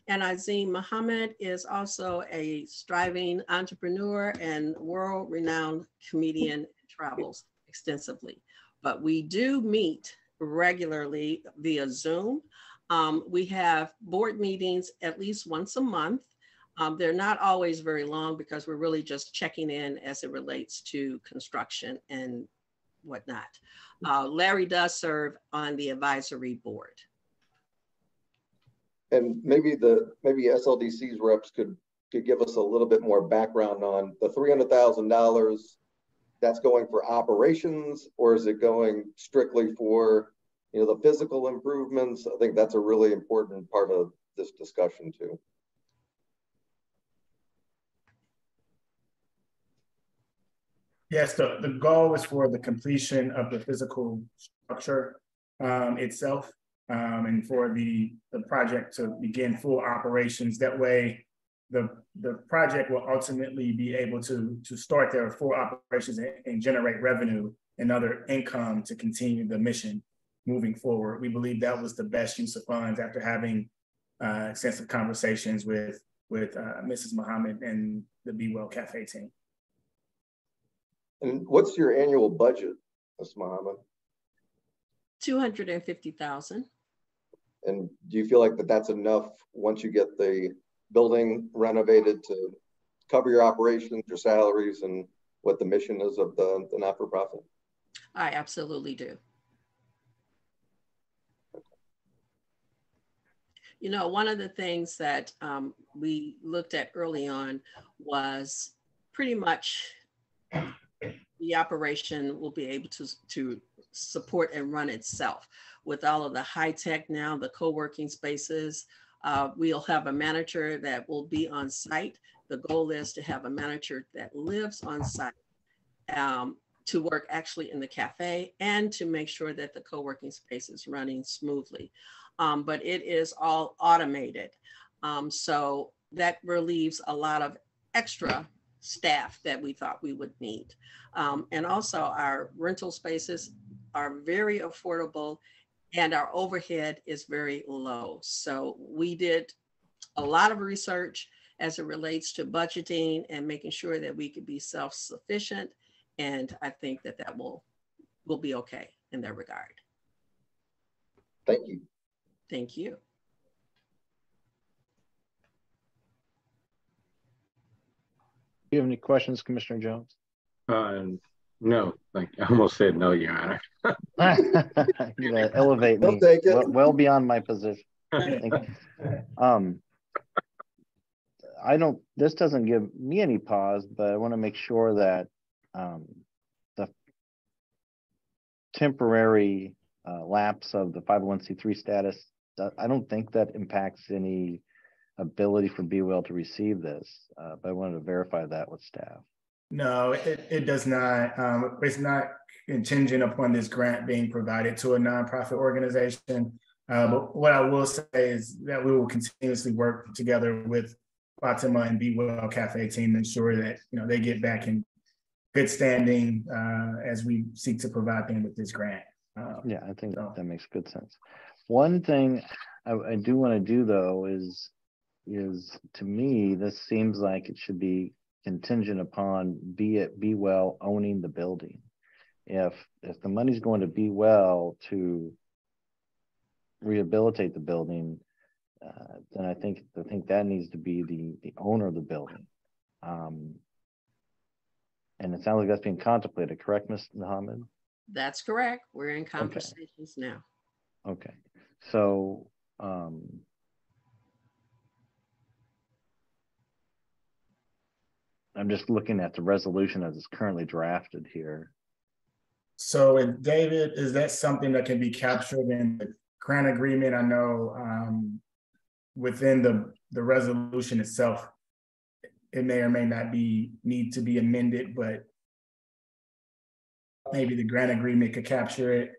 And Azim Muhammad is also a striving entrepreneur and world-renowned comedian, travels extensively. But we do meet regularly via Zoom. We have board meetings at least once a month. They're not always very long because we're really just checking in as it relates to construction and whatnot. Larry does serve on the advisory board. And maybe SLDC's reps could give us a little bit more background on the $300,000. That's going for operations, or is it going strictly for the physical improvements, I think that's a really important part of this discussion too. Yes, the goal is for the completion of the physical structure itself, and for the project to begin full operations. That way, the project will ultimately be able to start their full operations and generate revenue and other income to continue the mission moving forward. We believe that was the best use of funds after having extensive conversations with Mrs. Muhammad and the Be Well Cafe team. And what's your annual budget, Ms. Muhammad? 250,000. And do you feel like that's enough once you get the building renovated to cover your operations, your salaries, and what the mission is of the not-for-profit? I absolutely do. One of the things that we looked at early on was pretty much the operation will be able to support and run itself with all of the high tech now, the co-working spaces. We'll have a manager that will be on site. The goal is to have a manager that lives on site to work actually in the cafe and to make sure that the co-working space is running smoothly. But it is all automated. So that relieves a lot of extra staff that we thought we would need. And also our rental spaces are very affordable and our overhead is very low. So we did a lot of research as it relates to budgeting and making sure that we could be self-sufficient. And I think that will be okay in that regard. Thank you. Thank you. Do you have any questions, Commissioner Jones? No, thank you. I almost said no, Your Honor. You're gonna elevate me well beyond my position. This doesn't give me any pause, but I want to make sure that the temporary lapse of the 501c3 status, I don't think that impacts any ability for Be Well to receive this, but I wanted to verify that with staff. No, it does not. It's not contingent upon this grant being provided to a nonprofit organization. But what I will say is that we will continuously work together with Fatima and Be Well Cafe team to ensure that they get back in good standing as we seek to provide them with this grant. Yeah, I think that makes good sense. One thing I do want to do though is to me, this seems like it should be contingent upon Be Well owning the building. If the money's going to Be Well to rehabilitate the building, then I think that needs to be the owner of the building. And it sounds like that's being contemplated, correct, Ms. Muhammad? That's correct. We're in conversations now. Okay, so I'm just looking at the resolution as it's currently drafted here. So, David, is that something that can be captured in the grant agreement? I know within the resolution itself, it may or may not need to be amended, but maybe the grant agreement could capture it.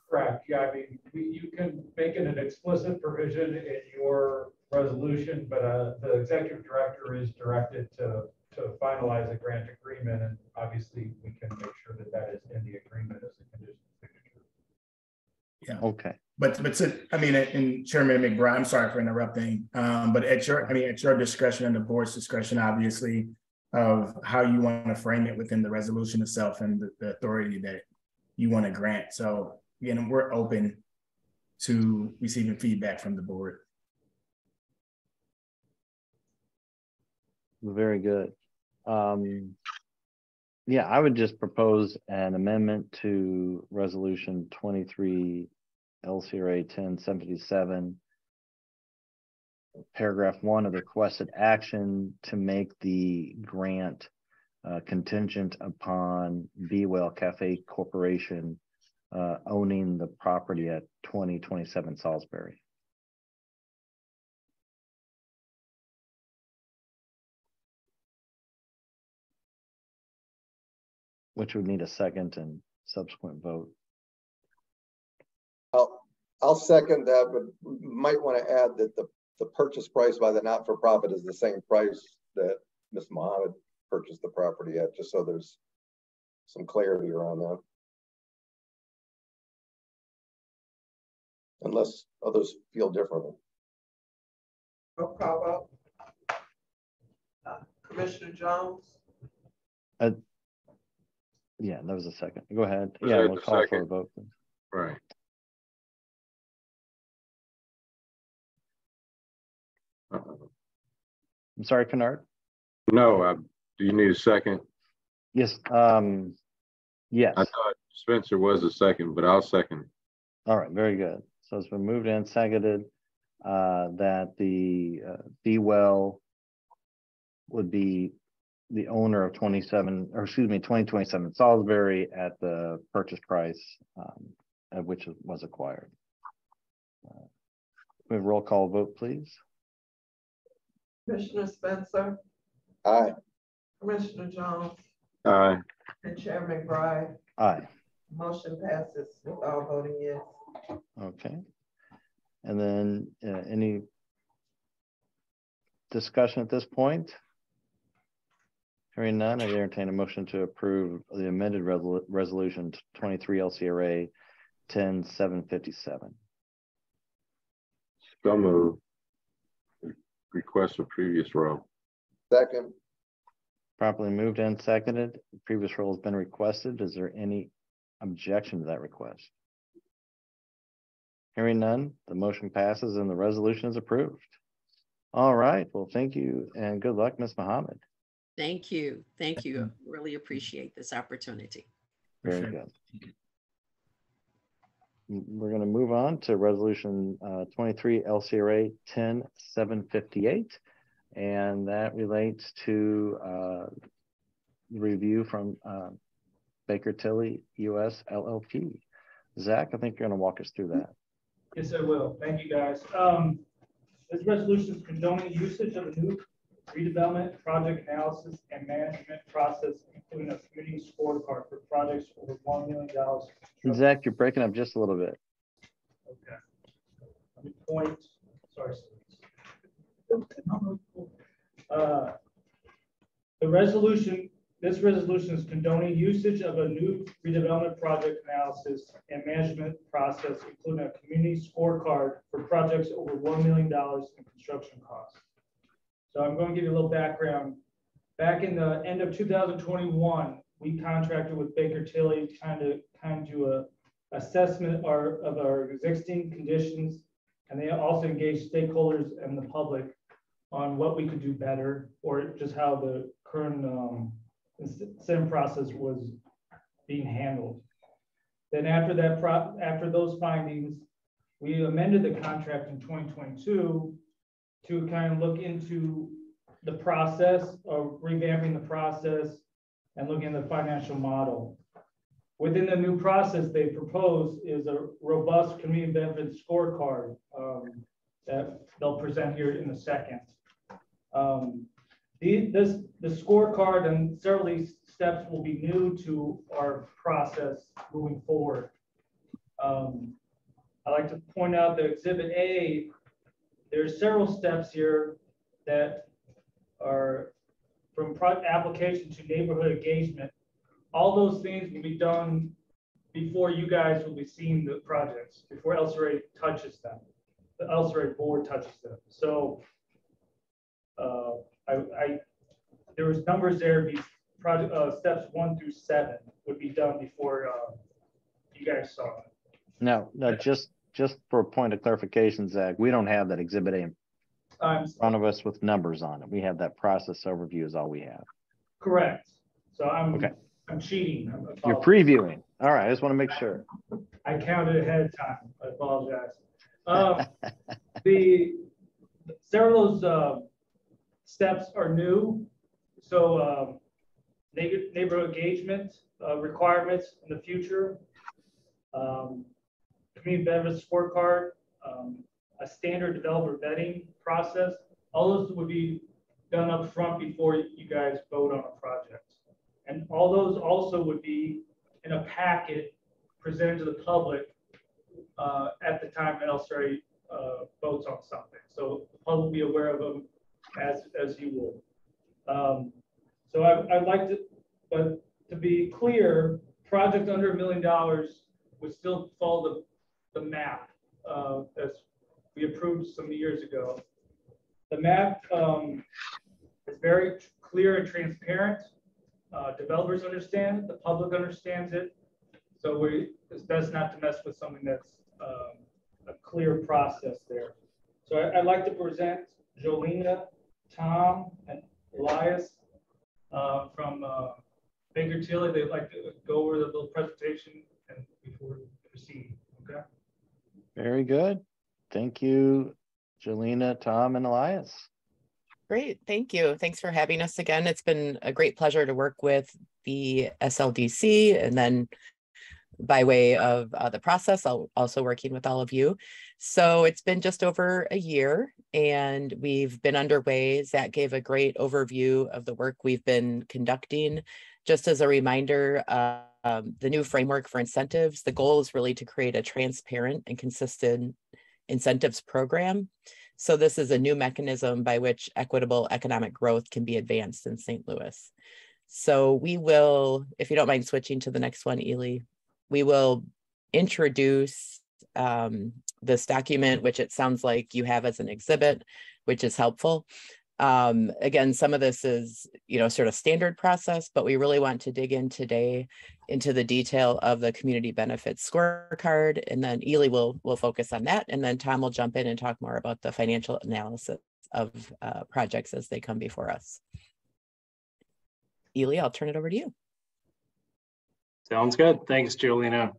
Correct. Yeah, I mean, you can make it an explicit provision in your resolution, but the executive director is directed to finalize a grant agreement, and obviously we can make sure that is in the agreement as a condition of signature. Yeah. Okay. But and Chairman McBride, I'm sorry for interrupting, but at your discretion and the board's discretion, obviously, of how you want to frame it within the resolution itself and the authority that you want to grant. So again, we're open to receiving feedback from the board. Very good. Yeah, I would just propose an amendment to resolution 23 LCRA 1077, paragraph 1 of the requested action to make the grant contingent upon Be Well Cafe Corporation owning the property at 2027 Salisbury. Which would need a second and subsequent vote. I'll second that, but we might want to add that the purchase price by the not-for-profit is the same price that Ms. Mohammed purchased the property at, just so there's some clarity around that. Unless others feel differently. No problem. Commissioner Jones? Yeah, that was a second. Go ahead. Was Yeah, that we'll the call for second? a vote. Please. Right. I'm sorry, Kennard. No, do you need a second? Yes. Yes. I thought Spencer was a second, but I'll second. All right, very good. So it's been moved and seconded that the Well would be the owner of 2027 Salisbury at the purchase price at which it was acquired. We have a roll call vote, please. Commissioner Spencer? Aye. Commissioner Jones? Aye. And Chair McBride? Aye. Motion passes with all voting yes. Okay. And then any discussion at this point? Hearing none, I entertain a motion to approve the amended resolution 23 LCRA 10757. So move. Request a previous row. Second. Properly moved and seconded. The previous roll has been requested. Is there any objection to that request? Hearing none, the motion passes and the resolution is approved. All right. Well, thank you and good luck, Ms. Mohammed. Thank you. Thank you. Really appreciate this opportunity. Very good. We're going to move on to resolution 23 LCRA 10758. And that relates to review from Baker Tilly US LLP. Zach, I think you're going to walk us through that. Yes, I will. Thank you, guys. This resolution is condoning usage of a new redevelopment project analysis and management process, including a community scorecard for projects over $1 million. Zach, you're breaking up just a little bit. Okay. Let me point. Sorry. This resolution is condoning usage of a new redevelopment project analysis and management process, including a community scorecard for projects over $1 million in construction costs. So I'm going to give you a little background. Back in the end of 2021, we contracted with Baker Tilly to kind of do a assessment of our existing conditions, and they also engaged stakeholders and the public on what we could do better, or just how the current SIM process was being handled. Then after that, after those findings, we amended the contract in 2022 to kind of look into the process of revamping the process and looking at the financial model. Within the new process they propose is a robust community benefit scorecard that they'll present here in a second. The scorecard and several of these steps will be new to our process moving forward. I'd like to point out that Exhibit A, there's several steps here that are from application to neighborhood engagement. All those things will be done before you guys will be seeing the projects, before LCRA touches them. The LCRA board touches them. So there was numbers there. Project steps 1 through 7 would be done before you guys saw it. No, just for a point of clarification, Zach, we don't have that Exhibit A in front of us with numbers on it. We have that process overview is all we have. Correct. So I'm cheating. You're previewing. All right, I just want to make sure. I counted ahead of time. I apologize. Several of those steps are new. So neighborhood engagement requirements in the future. community benefits scorecard, a standard developer vetting process. All those would be done up front before you guys vote on a project. And all those also would be in a packet presented to the public at the time LCRA votes on something. So the public will be aware of them as you will. So I'd like to, but to be clear, project under $1 million would still follow the map as we approved some years ago. The map is very clear and transparent. Developers understand it, the public understands it. So it's best not to mess with something that's a clear process there. So I'd like to present Jolena, Tom, and Elias from Baker Tilly. They'd like to go over the little presentation and before we proceed. Okay. Very good. Thank you, Jolena, Tom, and Elias. Great, thank you. Thanks for having us again. It's been a great pleasure to work with the SLDC, and then by way of the process, I'll also working with all of you. So it's been just over a year and we've been underway. Zach gave a great overview of the work we've been conducting. Just as a reminder, the new framework for incentives, the goal is really to create a transparent and consistent incentives program. So this is a new mechanism by which equitable economic growth can be advanced in St. Louis. So we will, if you don't mind switching to the next one, Ely, we will introduce this document, which it sounds like you have as an exhibit, which is helpful. Again, some of this is, sort of standard process, but we really want to dig in today into the detail of the community benefits scorecard. And then Ely will focus on that. And then Tom will jump in and talk more about the financial analysis of projects as they come before us. Ely, I'll turn it over to you. Sounds good. Thanks, Jolena.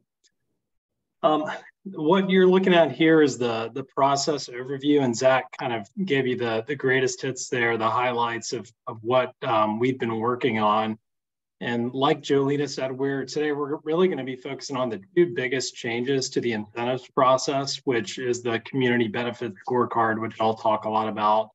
What you're looking at here is the process overview, and Zach kind of gave you the greatest hits there, the highlights of what we've been working on. And like Jolena said, today we're really going to be focusing on the two biggest changes to the incentives process, which is the community benefit scorecard, which I'll talk a lot about.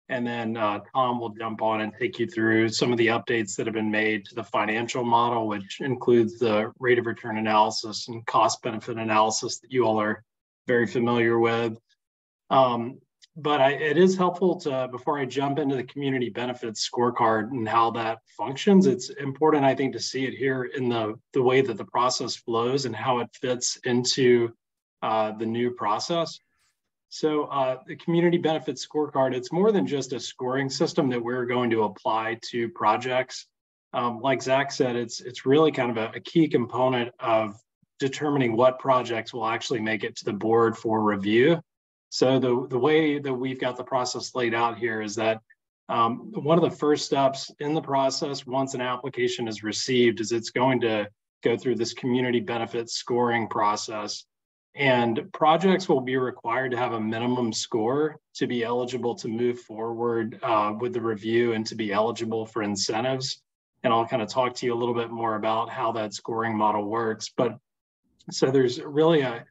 And then Tom will jump on and take you through some of the updates that have been made to the financial model, which includes the rate of return analysis and cost benefit analysis that you all are very familiar with. But it is helpful to, before I jump into the community benefits scorecard and how that functions, it's important, I think, to see it here in the way that the process flows and how it fits into the new process. So the community benefits scorecard, it's more than just a scoring system that we're going to apply to projects. Like Zach said, it's really kind of a key component of determining what projects will actually make it to the board for review. So the way that we've got the process laid out here is that one of the first steps in the process, once an application is received, is it's going to go through this community benefits scoring process. And projects will be required to have a minimum score to be eligible to move forward with the review and to be eligible for incentives. And I'll kind of talk to you a little bit more about how that scoring model works. But so there's really a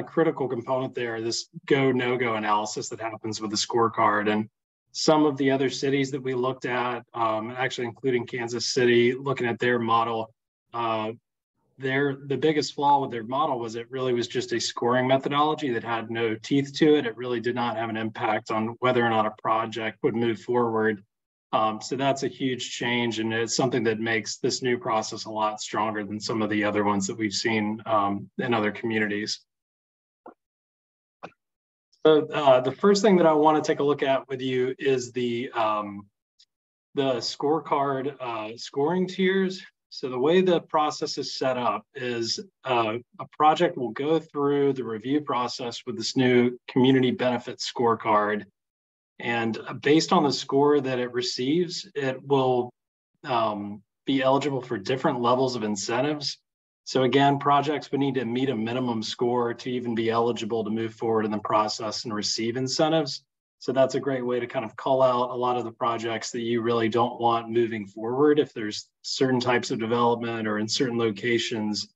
critical component there, this go, no-go analysis that happens with the scorecard. And some of the other cities that we looked at, actually including Kansas City, looking at their model, the biggest flaw with their model was it really was just a scoring methodology that had no teeth to it. It really did not have an impact on whether or not a project would move forward. So that's a huge change, and it's something that makes this new process a lot stronger than some of the other ones that we've seen in other communities. So the first thing that I want to take a look at with you is the scorecard scoring tiers. So the way the process is set up is a project will go through the review process with this new community benefits scorecard. And based on the score that it receives, it will be eligible for different levels of incentives. So again, projects would need to meet a minimum score to even be eligible to move forward in the process and receive incentives. So that's a great way to kind of call out a lot of the projects that you really don't want moving forward. If there's certain types of development or in certain locations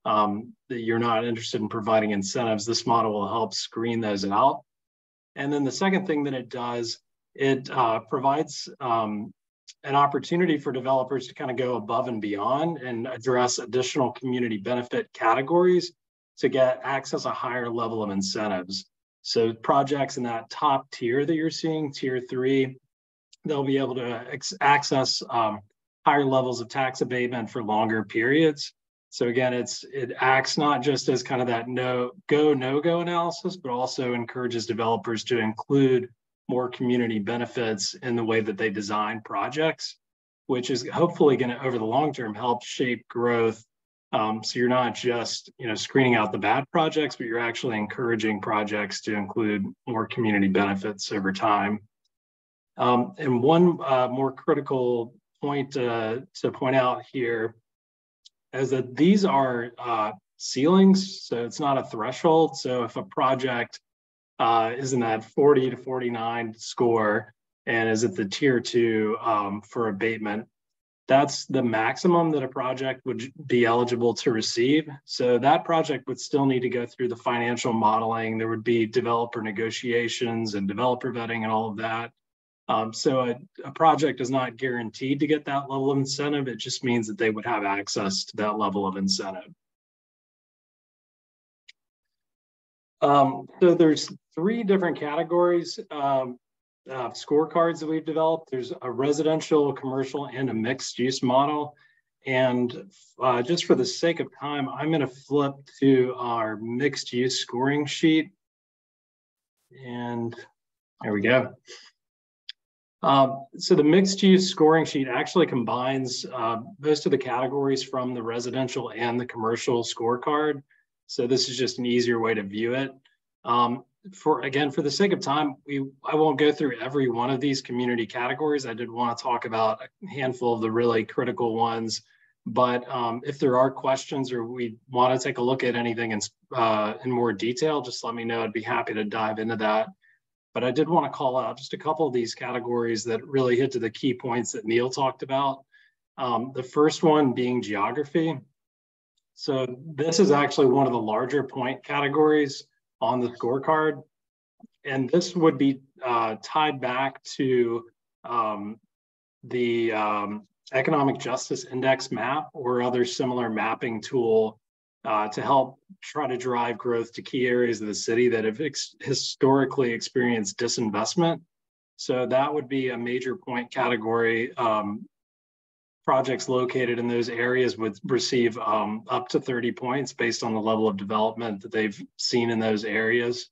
that you're not interested in providing incentives, this model will help screen those out. And then the second thing that it does, it provides an opportunity for developers to kind of go above and beyond and address additional community benefit categories to access a higher level of incentives. So projects in that top tier that you're seeing, tier 3, they'll be able to access higher levels of tax abatement for longer periods. So again, it acts not just as kind of that no-go analysis, but also encourages developers to include more community benefits in the way that they design projects, which is hopefully going to, over the long term, help shape growth. So you're not just screening out the bad projects, but you're actually encouraging projects to include more community benefits over time. And one more critical point to point out here is that these are ceilings, so it's not a threshold. So if a project is in that 40 to 49 score and is at the tier 2 for abatement, that's the maximum that a project would be eligible to receive. So that project would still need to go through the financial modeling. There would be developer negotiations and developer vetting and all of that. So a project is not guaranteed to get that level of incentive. It just means that they would have access to that level of incentive. So there's 3 different categories of scorecards that we've developed. There's a residential, commercial, and a mixed use model. And just for the sake of time, I'm going to flip to our mixed use scoring sheet. And there we go. So the mixed use scoring sheet actually combines most of the categories from the residential and the commercial scorecard. So this is just an easier way to view it. For the sake of time, I won't go through every one of these community categories. I did want to talk about a handful of the really critical ones. But if there are questions or we want to take a look at anything in more detail, just let me know. I'd be happy to dive into that. But I did want to call out just a couple of these categories that really hit to the key points that Neil talked about. The first one being geography. So this is actually one of the larger point categories on the scorecard. And this would be tied back to the Economic Justice Index map or other similar mapping tool to help try to drive growth to key areas of the city that have historically experienced disinvestment. So that would be a major point category. Projects located in those areas would receive up to 30 points based on the level of development that they've seen in those areas.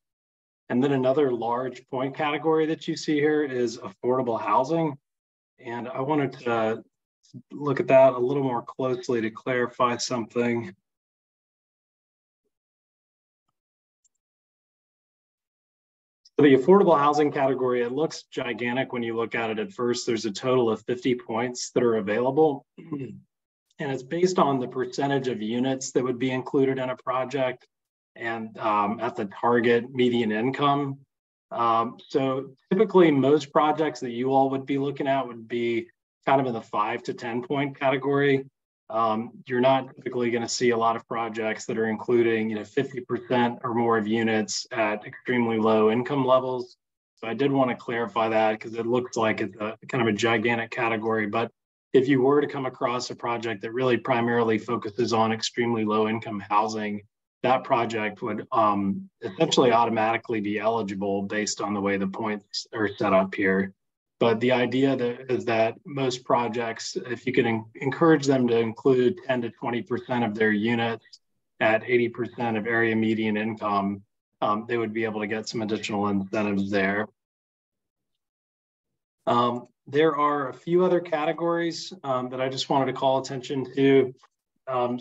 And then another large point category that you see here is affordable housing. And I wanted to look at that a little more closely to clarify something. So the affordable housing category, it looks gigantic when you look at it at first. There's a total of 50 points that are available. And it's based on the percentage of units that would be included in a project and at the target median income. So typically most projects that you all would be looking at would be kind of in the 5 to 10 point category. You're not typically going to see a lot of projects that are including 50% or more of units at extremely low income levels. So I did want to clarify that because it looks like it's a kind of a gigantic category. But if you were to come across a project that really primarily focuses on extremely low income housing, that project would essentially automatically be eligible based on the way the points are set up here. But the idea is that most projects, if you can encourage them to include 10 to 20% of their units at 80% of area median income, they would be able to get some additional incentives there. There are a few other categories that I just wanted to call attention to.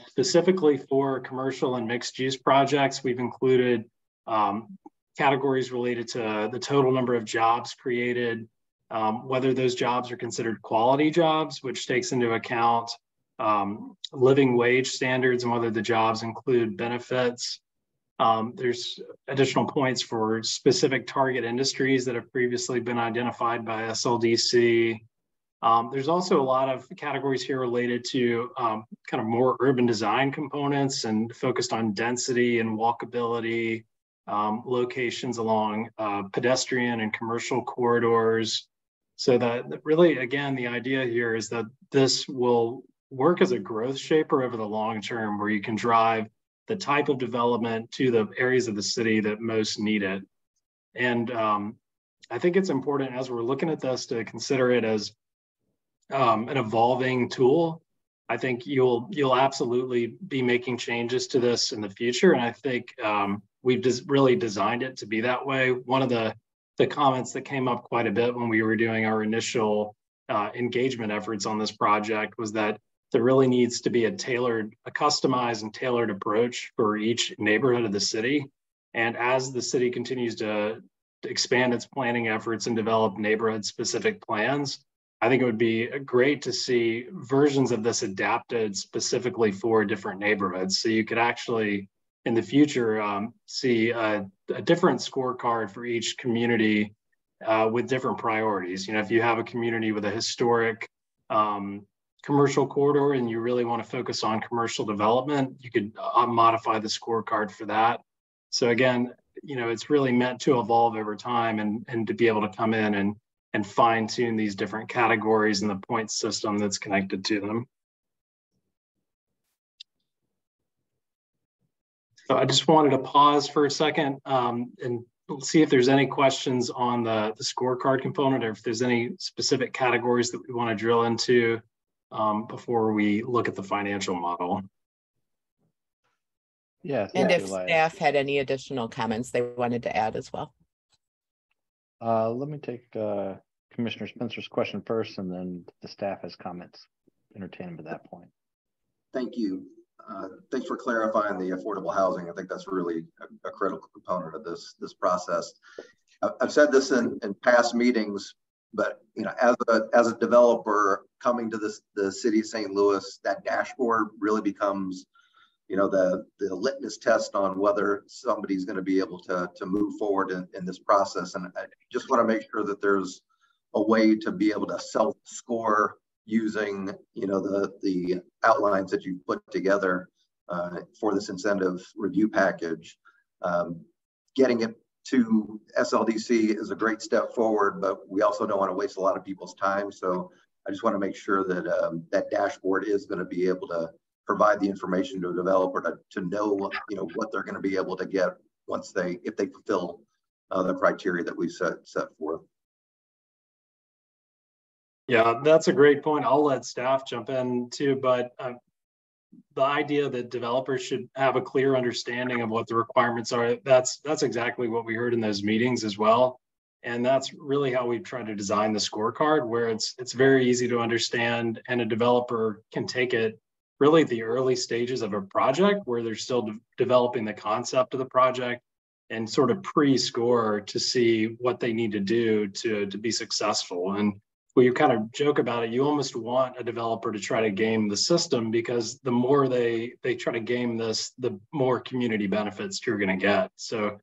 Specifically for commercial and mixed use projects, we've included categories related to the total number of jobs created, whether those jobs are considered quality jobs, which takes into account living wage standards and whether the jobs include benefits. There's additional points for specific target industries that have previously been identified by SLDC. There's also a lot of categories here related to kind of more urban design components and focused on density and walkability, locations along pedestrian and commercial corridors. So that really, again, the idea here is that this will work as a growth shaper over the long term, where you can drive the type of development to the areas of the city that most need it. And I think it's important as we're looking at this to consider it as an evolving tool. I think you'll absolutely be making changes to this in the future. And I think we've just really designed it to be that way. One of the comments that came up quite a bit when we were doing our initial engagement efforts on this project was that there really needs to be a customized and tailored approach for each neighborhood of the city. And as the city continues to expand its planning efforts and develop neighborhood specific plans, I think it would be great to see versions of this adapted specifically for different neighborhoods. So you could actually, in the future, see a different scorecard for each community with different priorities. If you have a community with a historic commercial corridor and you really want to focus on commercial development, you could modify the scorecard for that. So again, it's really meant to evolve over time and to be able to come in and fine tune these different categories and the point system that's connected to them. So I just wanted to pause for a second and see if there's any questions on the scorecard component, or if there's any specific categories that we want to drill into before we look at the financial model. Yes. And if staff had any additional comments they wanted to add as well. Let me take Commissioner Spencer's question first, and then the staff has comments. Entertain them at that point. Thank you. Thanks for clarifying the affordable housing. I think that's really a critical component of this process. I've said this in past meetings, but as a developer coming to the city of St. Louis, that dashboard really becomes the litmus test on whether somebody's going to be able to move forward in this process. And I just want to make sure that there's a way to be able to self-score using the outlines that you've put together for this incentive review package. Getting it to SLDC is a great step forward, but we also don't want to waste a lot of people's time. So I just want to make sure that that dashboard is going to be able to provide the information to a developer to know what they're going to be able to get if they fulfill the criteria that we set forth. Yeah, that's a great point. I'll let staff jump in too, but the idea that developers should have a clear understanding of what the requirements are, that's exactly what we heard in those meetings as well. And that's really how we've tried to design the scorecard, where it's very easy to understand, and a developer can take it really at the early stages of a project where they're still developing the concept of the project, and sort of pre-score to see what they need to do to be successful. And when you kind of joke about it, you almost want a developer to try to game the system, because the more they try to game this, the more community benefits you're going to get. So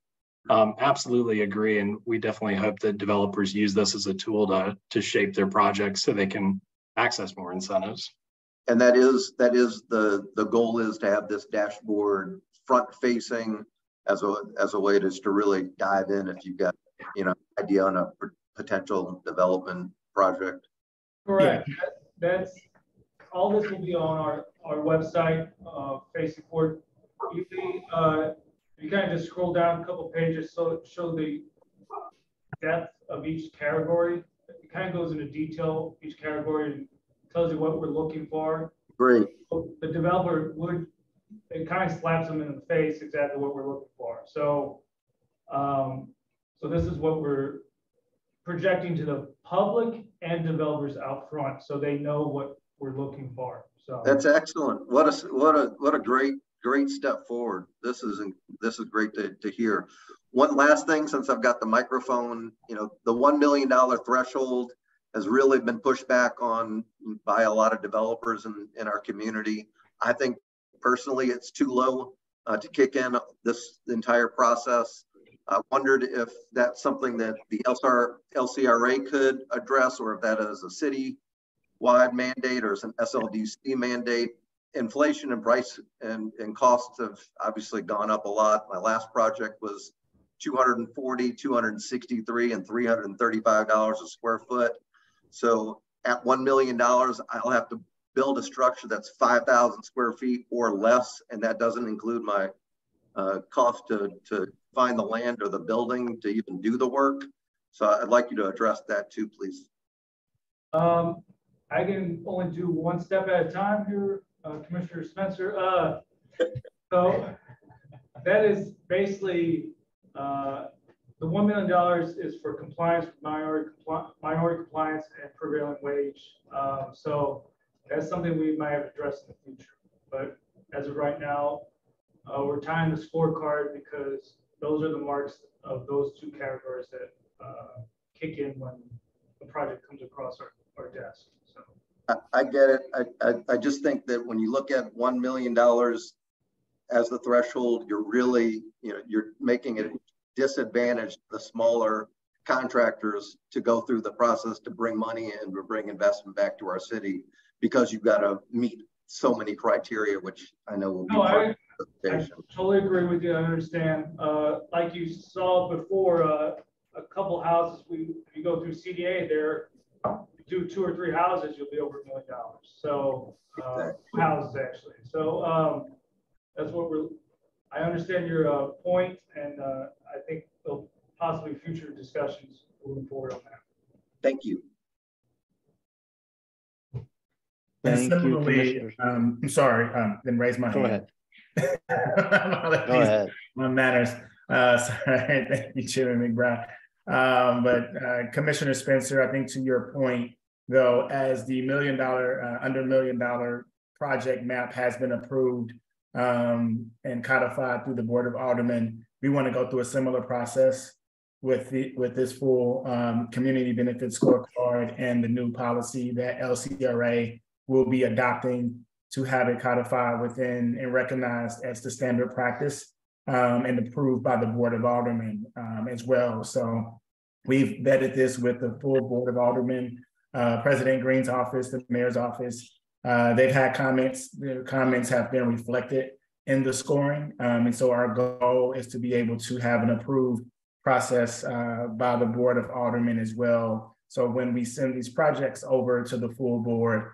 absolutely agree. And we definitely hope that developers use this as a tool to shape their projects so they can access more incentives. And that is the goal, is to have this dashboard front facing as a way to really dive in if you've got idea on a potential development project. Correct. Yeah. That's all. This will be on our website, facing forward. You kind of just scroll down a couple pages, so show the depth of each category. It kind of goes into detail each category and tells you what we're looking for. Great. So the developer it kind of slaps them in the face exactly what we're looking for. So, so this is what we're projecting to the public and developers out front, so they know what we're looking for. So that's excellent. What a great step forward. This is great to hear. One last thing, since I've got the microphone, the $1 million threshold has really been pushed back on by a lot of developers in our community. I think personally it's too low to kick in this entire process. I wondered if that's something that the LCRA could address, or if that is a city wide mandate or it's an SLDC mandate. Inflation and price and costs have obviously gone up a lot. My last project was $240, $263, and $335 a square foot. So at $1 million, I'll have to build a structure that's 5,000 square feet or less, and that doesn't include my cost to find the land or the building to even do the work. So I'd like you to address that too, please. I can only do one step at a time here, Commissioner Spencer. So that is basically the $1 million is for compliance with minority compliance and prevailing wage. So that's something we might have addressed in the future. But as of right now, we're tying the scorecard because those are the marks of those two categories that kick in when the project comes across our desk. So I get it. I just think that when you look at $1 million as the threshold, you're really, you're making it disadvantage the smaller contractors to go through the process to bring money in, to bring investment back to our city, because you've got to meet so many criteria, which I know will be part of the presentation. I totally agree with you. I understand. Like you saw before, a couple houses, if you go through CDA there, do 2 or 3 houses, you'll be over $1 million. So houses actually. So that's what I understand your point, and I think there'll possibly future discussions moving forward on that. Thank you. And similarly, I'm sorry, then raise my hand. Go ahead. On matters. Sorry, thank you, Chairman McBride. But Commissioner Spencer, I think to your point, though, as the under $1 million project map has been approved and codified through the Board of Aldermen, we want to go through a similar process with this full community benefit scorecard and the new policy that LCRA will be adopting to have it codified within and recognized as the standard practice and approved by the Board of Aldermen as well. So we've vetted this with the full Board of Aldermen, President Green's office, the mayor's office. They've had comments. Their comments have been reflected in the scoring. And so our goal is to be able to have an approved process by the Board of Aldermen as well. So when we send these projects over to the full board,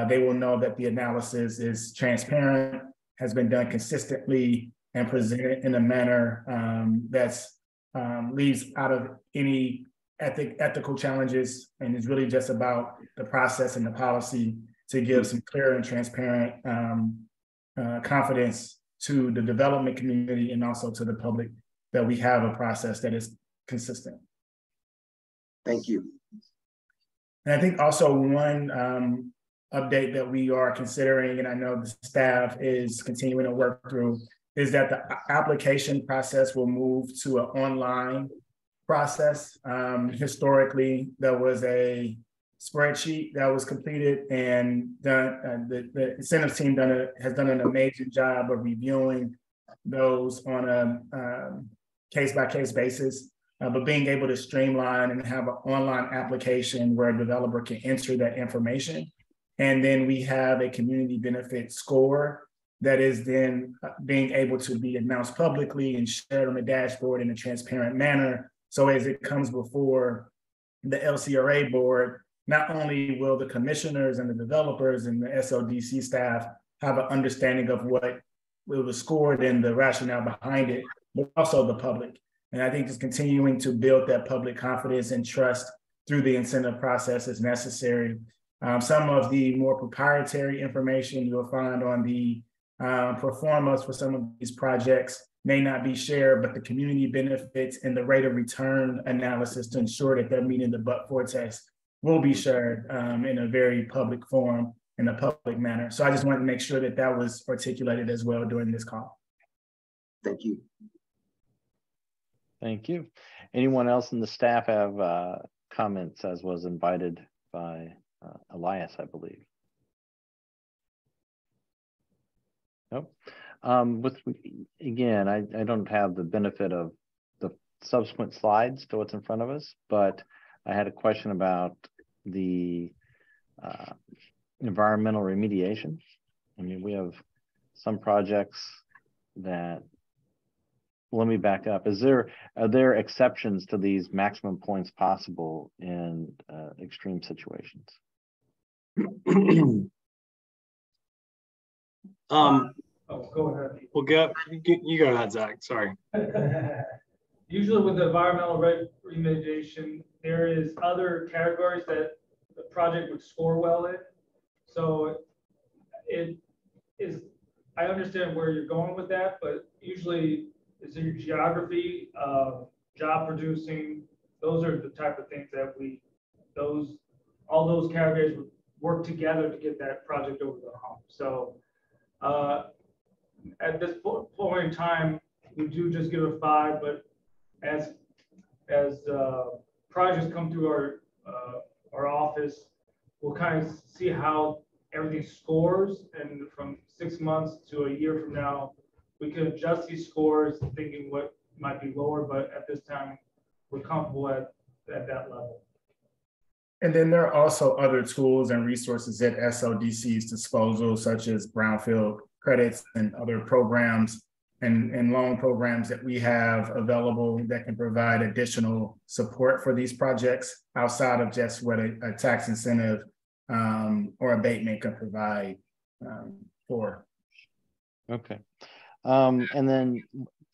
they will know that the analysis is transparent, has been done consistently, and presented in a manner that's leaves out of any ethical challenges, and is really just about the process and the policy to give some clear and transparent confidence to the development community and also to the public that we have a process that is consistent. Thank you. And I think also one update that we are considering, and I know the staff is continuing to work through, is that the application process will move to an online process. Historically, there was a spreadsheet that was completed, and the incentives team has done an amazing job of reviewing those on a case-by-case basis, but being able to streamline and have an online application where a developer can enter that information. And then we have a community benefit score that is then being able to be announced publicly and shared on the dashboard in a transparent manner. So as it comes before the LCRA board, not only will the commissioners and the developers and the SLDC staff have an understanding of what was scored and the rationale behind it, but also the public. And I think just continuing to build that public confidence and trust through the incentive process is necessary. Some of the more proprietary information you'll find on the performance for some of these projects may not be shared, but the community benefits and the rate of return analysis to ensure that they're meeting the but-for test will be shared in a very public forum, in a public manner. So I just wanted to make sure that that was articulated as well during this call. Thank you. Thank you. Anyone else in the staff have comments, as was invited by Elias, I believe? Nope. Again, I don't have the benefit of the subsequent slides to what's in front of us, but I had a question about the environmental remediation. I mean, we have some projects that, let me back up. Are there exceptions to these maximum points possible in extreme situations? Go ahead. Well, you go ahead, Zach. Sorry. Usually with the environmental remediation, there is other categories that the project would score well in. So it is, I understand where you're going with that, but usually it's in geography, job producing. Those are the type of things that all those categories would work together to get that project over the hump. So at this point in time, we do just give a 5, but as projects come through our office, we'll kind of see how everything scores, and from 6 months to a year from now, we can adjust these scores, thinking what might be lower, but at this time, we're comfortable at that level. And then there are also other tools and resources at SLDC's disposal, such as brownfield credits and other programs and loan programs that we have available that can provide additional support for these projects outside of just what a tax incentive or abatement can provide for. Okay. And then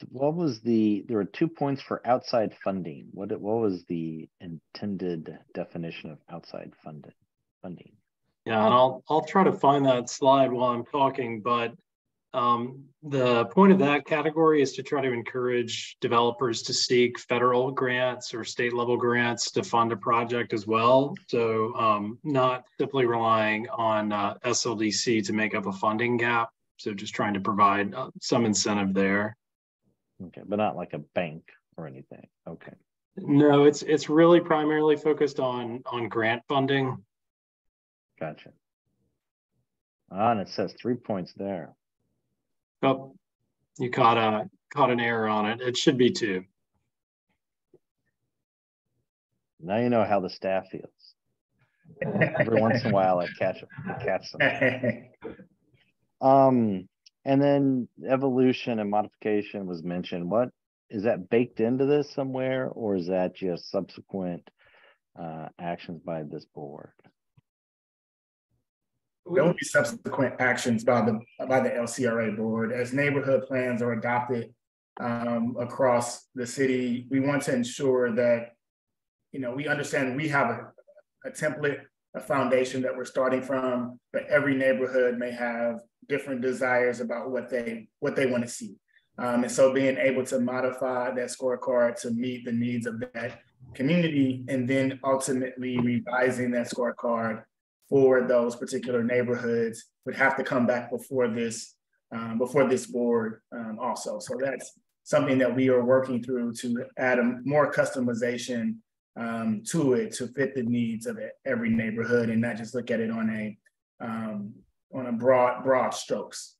what was there were 2 points for outside funding. What was the intended definition of outside funding? Yeah, and I'll try to find that slide while I'm talking, but the point of that category is to try to encourage developers to seek federal grants or state level grants to fund a project as well. So not simply relying on SLDC to make up a funding gap. So just trying to provide some incentive there. Okay, but not like a bank or anything. Okay. No, it's really primarily focused on grant funding. Gotcha. And it says 3 points there. Oh, you caught an error on it. It should be 2. Now you know how the staff feels. Every once in a while, I catch them. And then evolution and modification was mentioned. What is that baked into this somewhere, or is that just subsequent actions by this board? There will be subsequent actions by the LCRA board as neighborhood plans are adopted across the city. We want to ensure that, we understand we have a template, a foundation that we're starting from, but every neighborhood may have different desires about what they want to see. And so being able to modify that scorecard to meet the needs of that community, and then ultimately revising that scorecard for those particular neighborhoods would have to come back before this board also. So that's something that we are working through to add more customization to it to fit the needs of every neighborhood, and not just look at it on a broad strokes.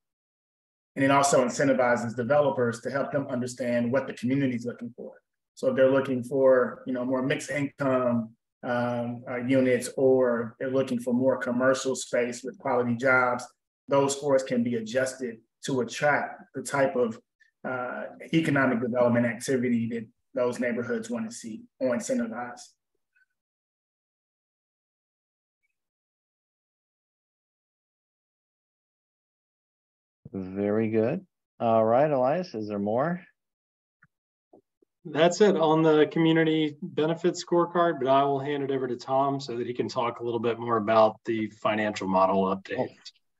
And it also incentivizes developers to help them understand what the community is looking for. So if they're looking for more mixed income units, or they're looking for more commercial space with quality jobs, those scores can be adjusted to attract the type of economic development activity that those neighborhoods want to see or incentivize. Very good. All right, Elias, is there more? That's it on the community benefits scorecard, but I will hand it over to Tom so that he can talk a little bit more about the financial model update. Oh,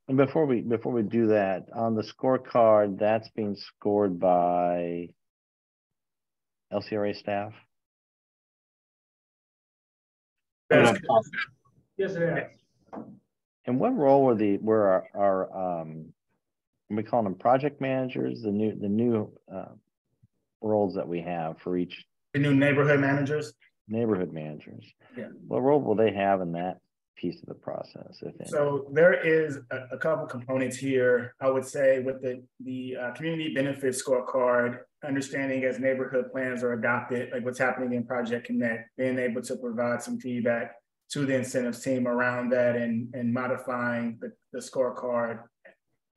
and before we do that, on the scorecard, that's being scored by LCRA staff? Yes, it is. And what role were our we call them project managers, the new roles that we have for each? The new neighborhood managers? Neighborhood managers. Yeah. What role will they have in that piece of the process, if any? So there is a couple components here. I would say with the community benefits scorecard, understanding as neighborhood plans are adopted, like what's happening in Project Connect, being able to provide some feedback to the incentives team around that and modifying the scorecard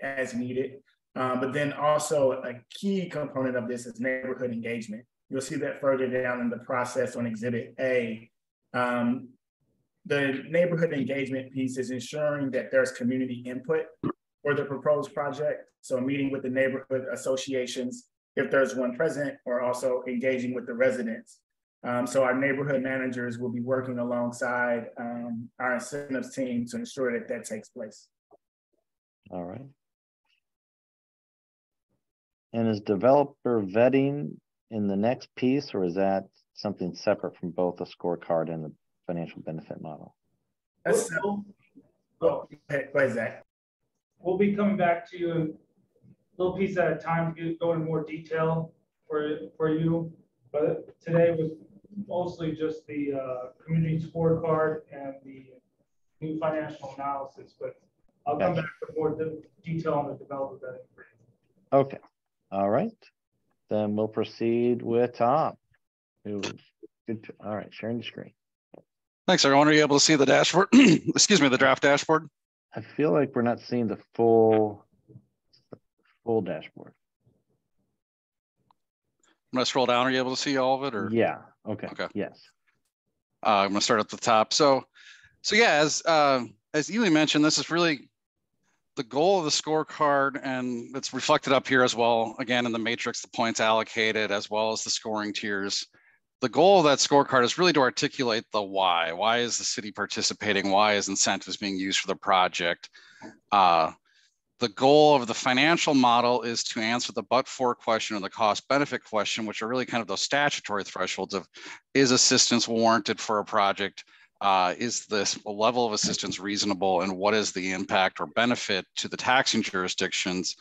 as needed. But then also a key component of this is neighborhood engagement. You'll see that further down in the process on Exhibit A. The neighborhood engagement piece is ensuring that there's community input for the proposed project. So meeting with the neighborhood associations, if there's one present, or also engaging with the residents. So our neighborhood managers will be working alongside our incentives team to ensure that that takes place. All right. And is developer vetting in the next piece, or is that something separate from both the scorecard and the financial benefit model? That's go ahead, Zach. We'll be coming back to you a little piece at a time to go into more detail for you. But today was mostly just the community scorecard and the new financial analysis. But I'll come back with more detail on the developer vetting for you. Okay. All right. Then we'll proceed with Tom. All right, sharing the screen. Thanks, everyone. Are you able to see the dashboard? Excuse me, the draft dashboard? I feel like we're not seeing the full dashboard. I'm gonna scroll down. Are you able to see all of it? Or yeah. Okay. Yes. I'm gonna start at the top. So yeah, as Ely mentioned, this is really the goal of the scorecard, and it's reflected up here as well. Again, in the matrix, the points allocated as well as the scoring tiers. The goal of that scorecard is really to articulate the why. Why is the city participating? Why is incentives being used for the project? The goal of the financial model is to answer the but-for question and the cost-benefit question, which are really kind of those statutory thresholds of, is assistance warranted for a project? Is this level of assistance reasonable? And what is the impact or benefit to the taxing jurisdictions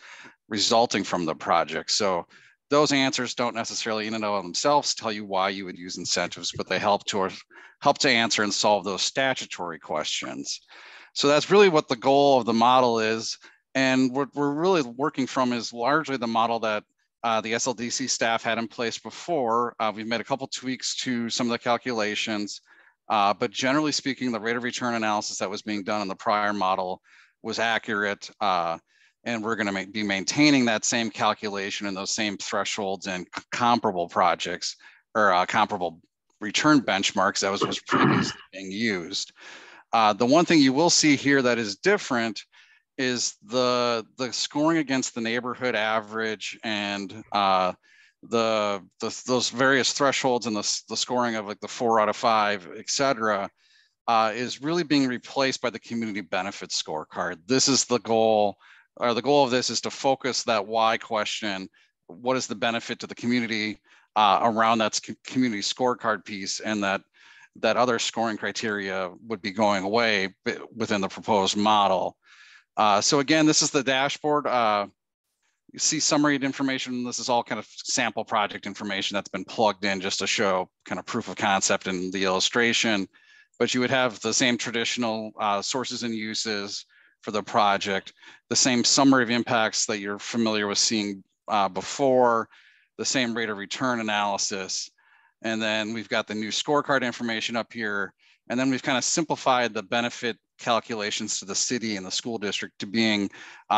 resulting from the project? So those answers don't necessarily in and of themselves tell you why you would use incentives, but they help to answer and solve those statutory questions. So that's really what the goal of the model is. And what we're really working from is largely the model that the SLDC staff had in place before. We've made a couple tweaks to some of the calculations, but generally speaking, the rate of return analysis that was being done in the prior model was accurate. And we're going to be maintaining that same calculation and those same thresholds and comparable projects or comparable return benchmarks that was previously being used. The one thing you will see here that is different is the scoring against the neighborhood average and those various thresholds and the scoring of like the 4 out of 5, et cetera, is really being replaced by the community benefits scorecard. This is the goal. The goal of this is to focus that why question. What is the benefit to the community around that community scorecard piece, and that other scoring criteria would be going away within the proposed model. So again, this is the dashboard. You see summary information. This is all kind of sample project information that's been plugged in just to show kind of proof of concept in the illustration. But you would have the same traditional sources and uses for the project, the same summary of impacts that you're familiar with seeing before, the same rate of return analysis. And then we've got the new scorecard information up here. And then we've kind of simplified the benefit calculations to the city and the school district to being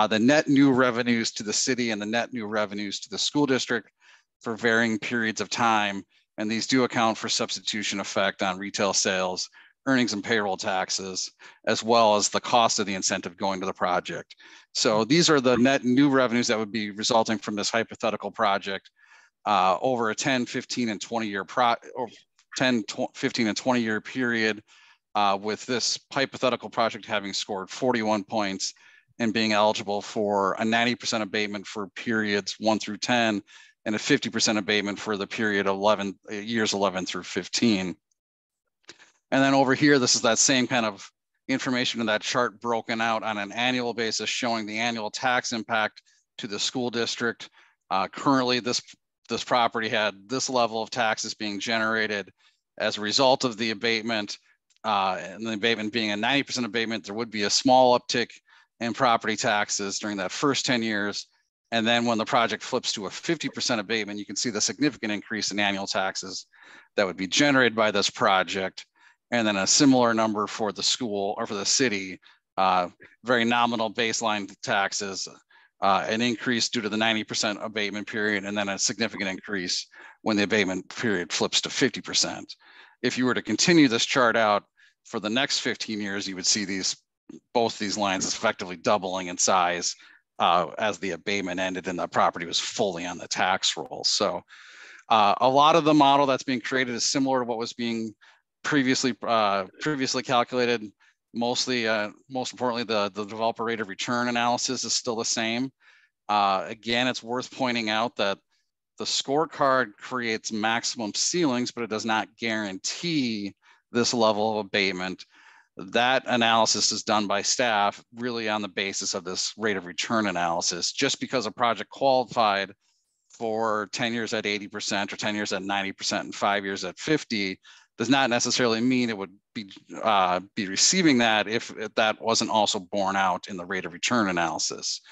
the net new revenues to the city and the net new revenues to the school district for varying periods of time. And these do account for substitution effect on retail sales, earnings and payroll taxes, as well as the cost of the incentive going to the project. So these are the net new revenues that would be resulting from this hypothetical project over a 10, 15, and 20 year 10, 15, and 20 year period, with this hypothetical project having scored 41 points and being eligible for a 90% abatement for periods 1 through 10 and a 50% abatement for the period years 11 through 15. And then over here, this is that same kind of information in that chart broken out on an annual basis, showing the annual tax impact to the school district. Currently, this property had this level of taxes being generated as a result of the abatement, and the abatement being a 90% abatement. There would be a small uptick in property taxes during that first 10 years. And then when the project flips to a 50% abatement, you can see the significant increase in annual taxes that would be generated by this project. and then a similar number for the school or for the city, very nominal baseline taxes, an increase due to the 90% abatement period, and then a significant increase when the abatement period flips to 50%. If you were to continue this chart out for the next 15 years, you would see both these lines effectively doubling in size as the abatement ended and the property was fully on the tax roll. So a lot of the model that's being created is similar to what was being previously calculated. Most importantly, the developer rate of return analysis is still the same. Again, it's worth pointing out that the scorecard creates maximum ceilings, but it does not guarantee this level of abatement. That analysis is done by staff really on the basis of this rate of return analysis. Just because a project qualified for 10 years at 80% or 10 years at 90% and 5 years at 50 does not necessarily mean it would be receiving that if that wasn't also borne out in the rate of return analysis.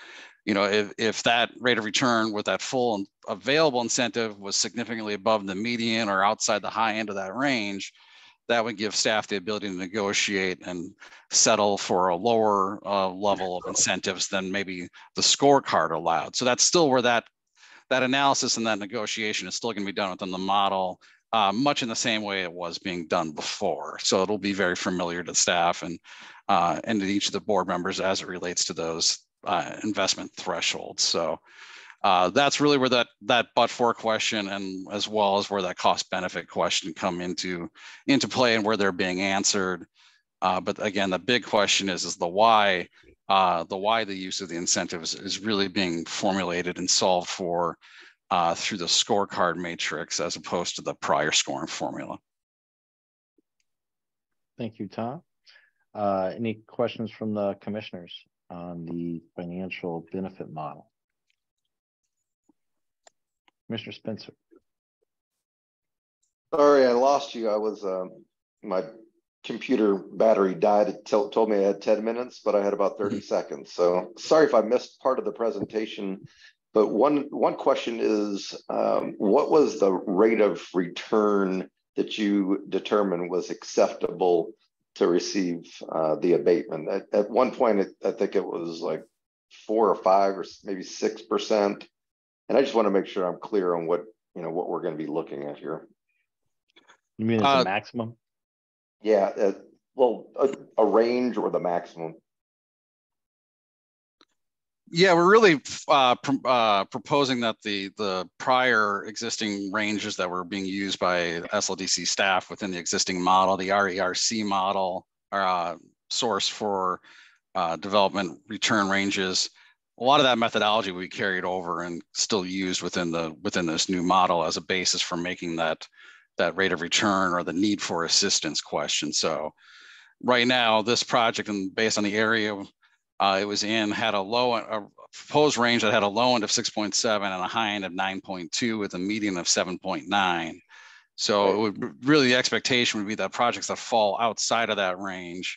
You know, if that rate of return with that full and available incentive was significantly above the median or outside the high end of that range, that would give staff the ability to negotiate and settle for a lower level of incentives than maybe the scorecard allowed. So that's still where that analysis and that negotiation is still going to be done within the model, much in the same way it was being done before. So it'll be very familiar to staff and to each of the board members as it relates to those investment thresholds. So that's really where that but-for question, and as well as where that cost-benefit question come into play and where they're being answered. But again, the big question is the why. The use of the incentives is really being formulated and solved for through the scorecard matrix as opposed to the prior scoring formula. Thank you, Tom. Any questions from the commissioners on the financial benefit model? Commissioner Spencer. Sorry, I lost you. I was, my computer battery died. It told me I had 10 minutes, but I had about 30 seconds. So sorry if I missed part of the presentation. But one question is, what was the rate of return that you determined was acceptable to receive the abatement? At one point, I think it was like 4 or 5 or maybe 6%. And I just want to make sure I'm clear on what we're going to be looking at here. You mean it's a maximum? Yeah, well, a range or the maximum. Yeah, we're really proposing that the prior existing ranges that were being used by SLDC staff within the existing model, the RERC model, are source for development return ranges. A lot of that methodology we carried over and still used within this new model as a basis for making that rate of return or the need for assistance question. So right now, this project, and based on the area it was in, had a proposed range that had a low end of 6.7 and a high end of 9.2 with a median of 7.9. So it would really, the expectation would be that projects that fall outside of that range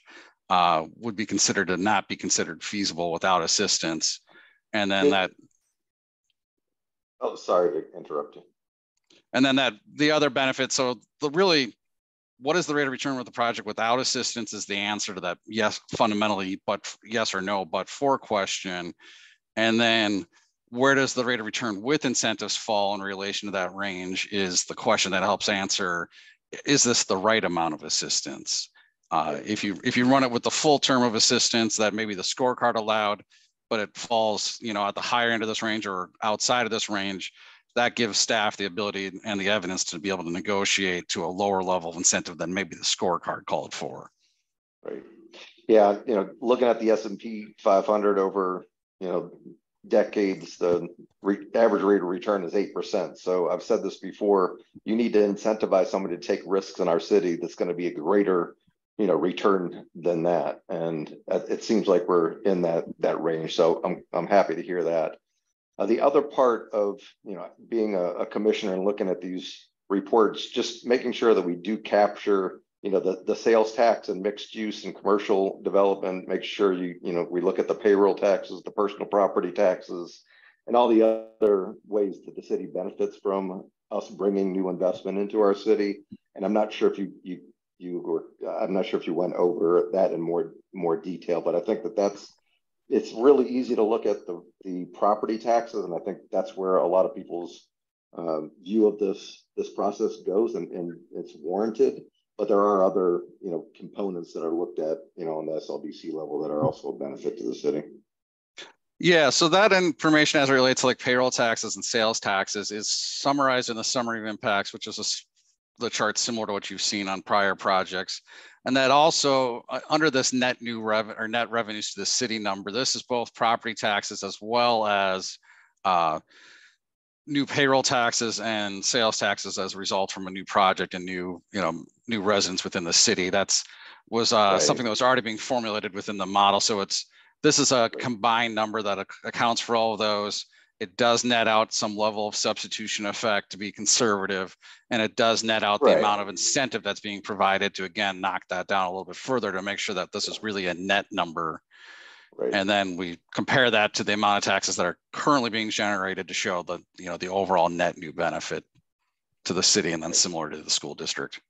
would be considered to not be considered feasible without assistance. And then oh, sorry to interrupt you. And then the other benefit, so what is the rate of return with the project without assistance is the answer to that yes, fundamentally, but yes or no, but for question. And then where does the rate of return with incentives fall in relation to that range is the question that helps answer, is this the right amount of assistance? If you run it with the full term of assistance that maybe the scorecard allowed, but it falls at the higher end of this range or outside of this range, that gives staff the ability and the evidence to be able to negotiate to a lower level of incentive than maybe the scorecard called for. Right. Yeah. Looking at the S&P 500 over, decades, the average rate of return is 8%. So I've said this before, you need to incentivize somebody to take risks in our city that's going to be a greater, return than that. And it seems like we're in that range. So I'm happy to hear that. The other part of being a commissioner and looking at these reports, just making sure that we do capture the sales tax and mixed use and commercial development. Make sure we look at the payroll taxes, the personal property taxes, and all the other ways that the city benefits from us bringing new investment into our city. And I'm not sure if you you were, I'm not sure if you went over that in more detail, but I think it's really easy to look at the property taxes, and I think that's where a lot of people's view of this process goes, and it's warranted. But there are other, components that are looked at, on the SLDC level that are also a benefit to the city. Yeah, so that information as it relates to like payroll taxes and sales taxes is summarized in the summary of impacts, which is the chart similar to what you've seen on prior projects. And that also under this net revenues to the city number, this is both property taxes as well as new payroll taxes and sales taxes as a result from a new project and new residents within the city. Was right. Something that was already being formulated within the model. So this is a combined number that accounts for all of those. It does net out some level of substitution effect to be conservative, and it does net out the amount of incentive that's being provided to, again, knock that down a little bit further to make sure that this is really a net number. Right. And then we compare that to the amount of taxes that are currently being generated to show the overall net new benefit to the city, and then similar to the school district.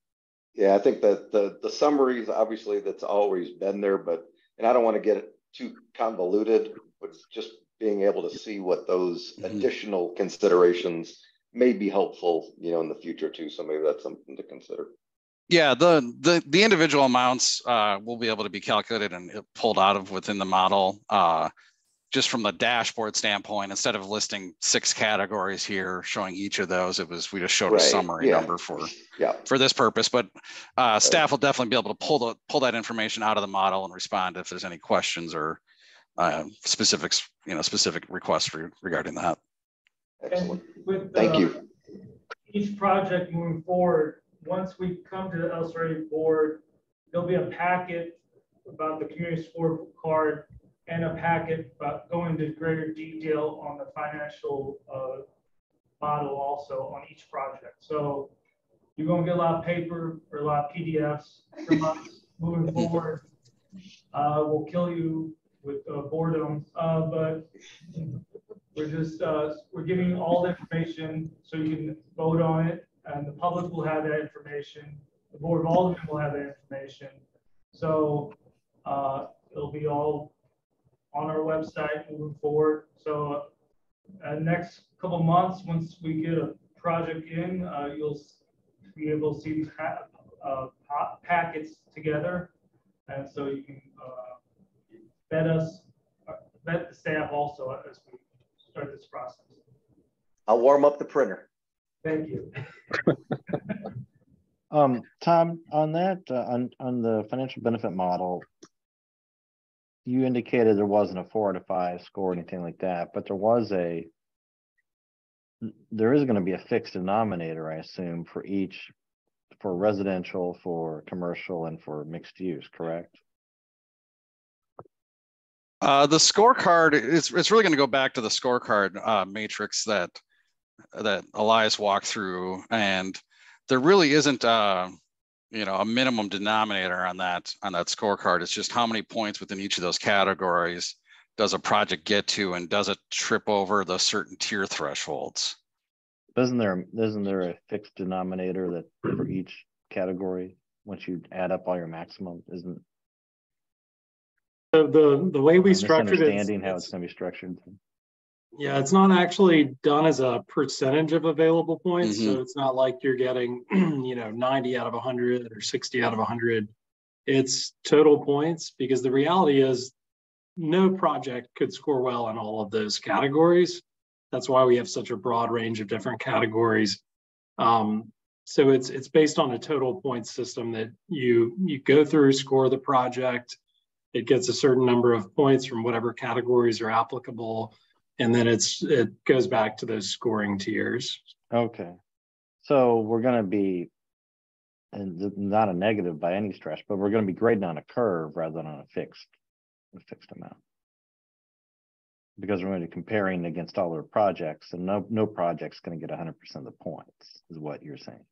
Yeah, I think that the summaries, obviously that's always been there, and I don't want to get it too convoluted, but just being able to see what those additional considerations may be helpful, in the future too. So maybe that's something to consider. Yeah, the individual amounts will be able to be calculated and pulled out of within the model. Just from the dashboard standpoint, instead of listing 6 categories here showing each of those, we just showed a summary number for this purpose. But staff will definitely be able to pull that information out of the model and respond if there's any questions or specific requests regarding that. Excellent. With, thank you. Each project moving forward, once we come to the LCRA board, there'll be a packet about the community scorecard and a packet about going into greater detail on the financial model also on each project. So you're going to get a lot of paper or a lot of PDFs from us moving forward. We'll kill you with boredom, but we're giving you all the information so you can vote on it, and the public will have that information. The board of aldermen will have that information. So it'll be all on our website moving forward. So next couple months, once we get a project in, you'll be able to see these packets together, and so you can vet the staff also as we start this process. I'll warm up the printer. Thank you. Tom, on that, on the financial benefit model, you indicated there wasn't a 4 out of 5 score or anything like that, but there is going to be a fixed denominator, I assume, for residential, for commercial, and for mixed use, correct? The scorecard, it's really going to go back to the scorecard matrix that Elias walked through, and there really isn't a minimum denominator on that scorecard. It's just how many points within each of those categories does a project get to, and does it trip over the certain tier thresholds? Isn't there a fixed denominator that for each category once you add up all your maximum? Isn't the way we structured it? Understanding how it's going to be structured. Yeah, it's not actually done as a percentage of available points. So it's not like you're getting, 90 out of 100 or 60 out of 100. It's total points, because the reality is no project could score well in all of those categories. That's why we have such a broad range of different categories. So it's based on a total points system that you go through, score the project. It gets a certain number of points from whatever categories are applicable. And then it goes back to those scoring tiers. Okay. So we're going to be, and not a negative by any stretch, but we're going to be grading on a curve rather than on a fixed amount. Because we're going to be comparing against all our projects, and no project's going to get 100% of the points, is what you're saying.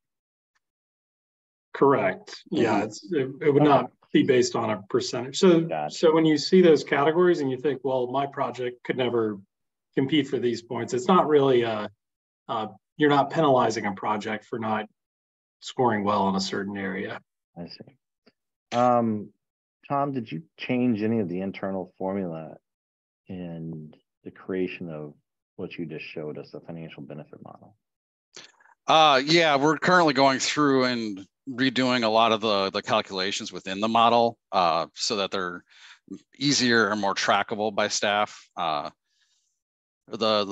Correct. Yeah, it would not be based on a percentage. So when you see those categories and you think, well, my project could never compete for these points, it's not really you're not penalizing a project for not scoring well in a certain area. I see. Tom, did you change any of the internal formula in the creation of what you just showed us, the financial benefit model? Yeah, we're currently going through and redoing a lot of the calculations within the model so that they're easier and more trackable by staff. The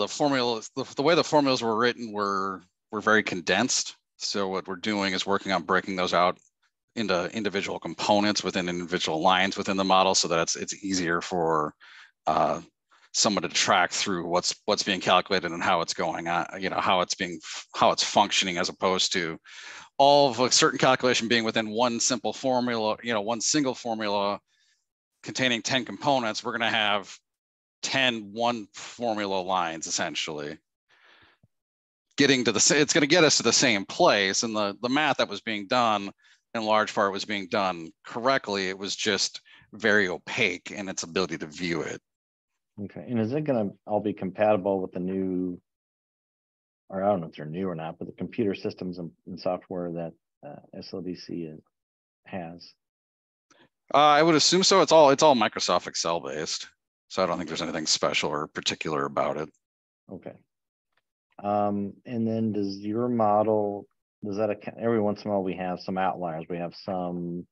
formulas, the way the formulas were written were very condensed. So what we're doing is working on breaking those out into individual components within individual lines within the model, so that it's easier for someone to track through what's being calculated and how it's going on, how it's functioning, as opposed to all of a certain calculation being within one simple formula, one single formula containing 10 components. We're going to have 10 one formula lines essentially. It's going to get us to the same place, and the math that was being done in large part was being done correctly. It was just very opaque in its ability to view it. Okay, and is it going to all be compatible with the new, or I don't know if they're new or not, but the computer systems and software that SLDC has? I would assume so. It's all Microsoft Excel based, so I don't think there's anything special or particular about it. Okay. And then does your model, does that account, every once in a while we have some outliers. We have some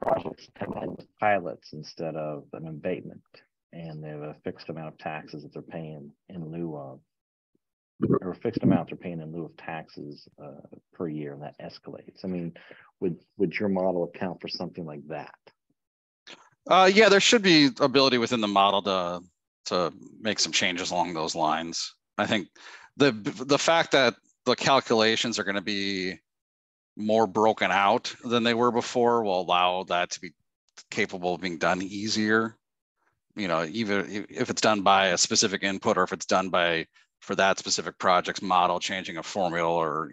projects come in with pilots instead of an abatement, and they have a fixed amount of taxes that they're paying in lieu of, or a fixed amount they're paying in lieu of taxes per year, and that escalates. I mean, would your model account for something like that? Yeah, there should be ability within the model to make some changes along those lines. I think the fact that the calculations are going to be more broken out than they were before will allow that to be capable of being done easier. Even if it's done by a specific input, or if it's done for that specific project's model, changing a formula, or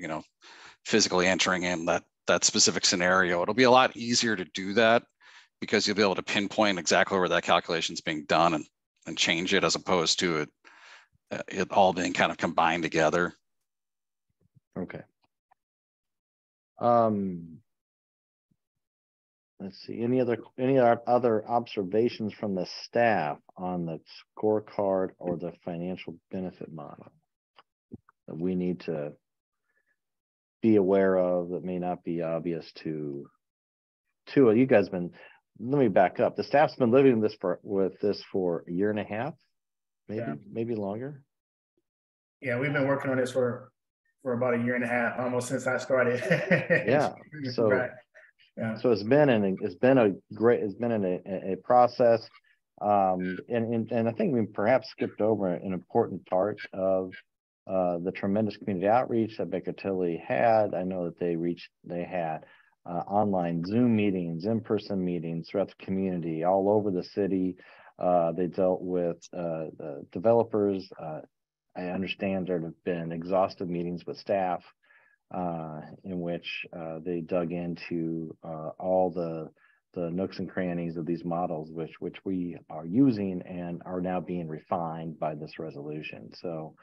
physically entering in that specific scenario, it'll be a lot easier to do that, because you'll be able to pinpoint exactly where that calculation is being done and change it, as opposed to it all being kind of combined together. Okay. Let's see, any other observations from the staff on the scorecard or the financial benefit model that we need to be aware of that may not be obvious to you guys? Let me back up. The staff's been living with this for a year and a half, maybe longer. Yeah, we've been working on this for about a year and a half, almost since I started. Yeah. So right. Yeah. So it's been a process, and I think we perhaps skipped over an important part of the tremendous community outreach that Baker Tilly had. I know that they had online Zoom meetings, in-person meetings throughout the community, all over the city. They dealt with the developers. I understand there have been exhaustive meetings with staff in which they dug into all the nooks and crannies of these models, which we are using and are now being refined by this resolution. So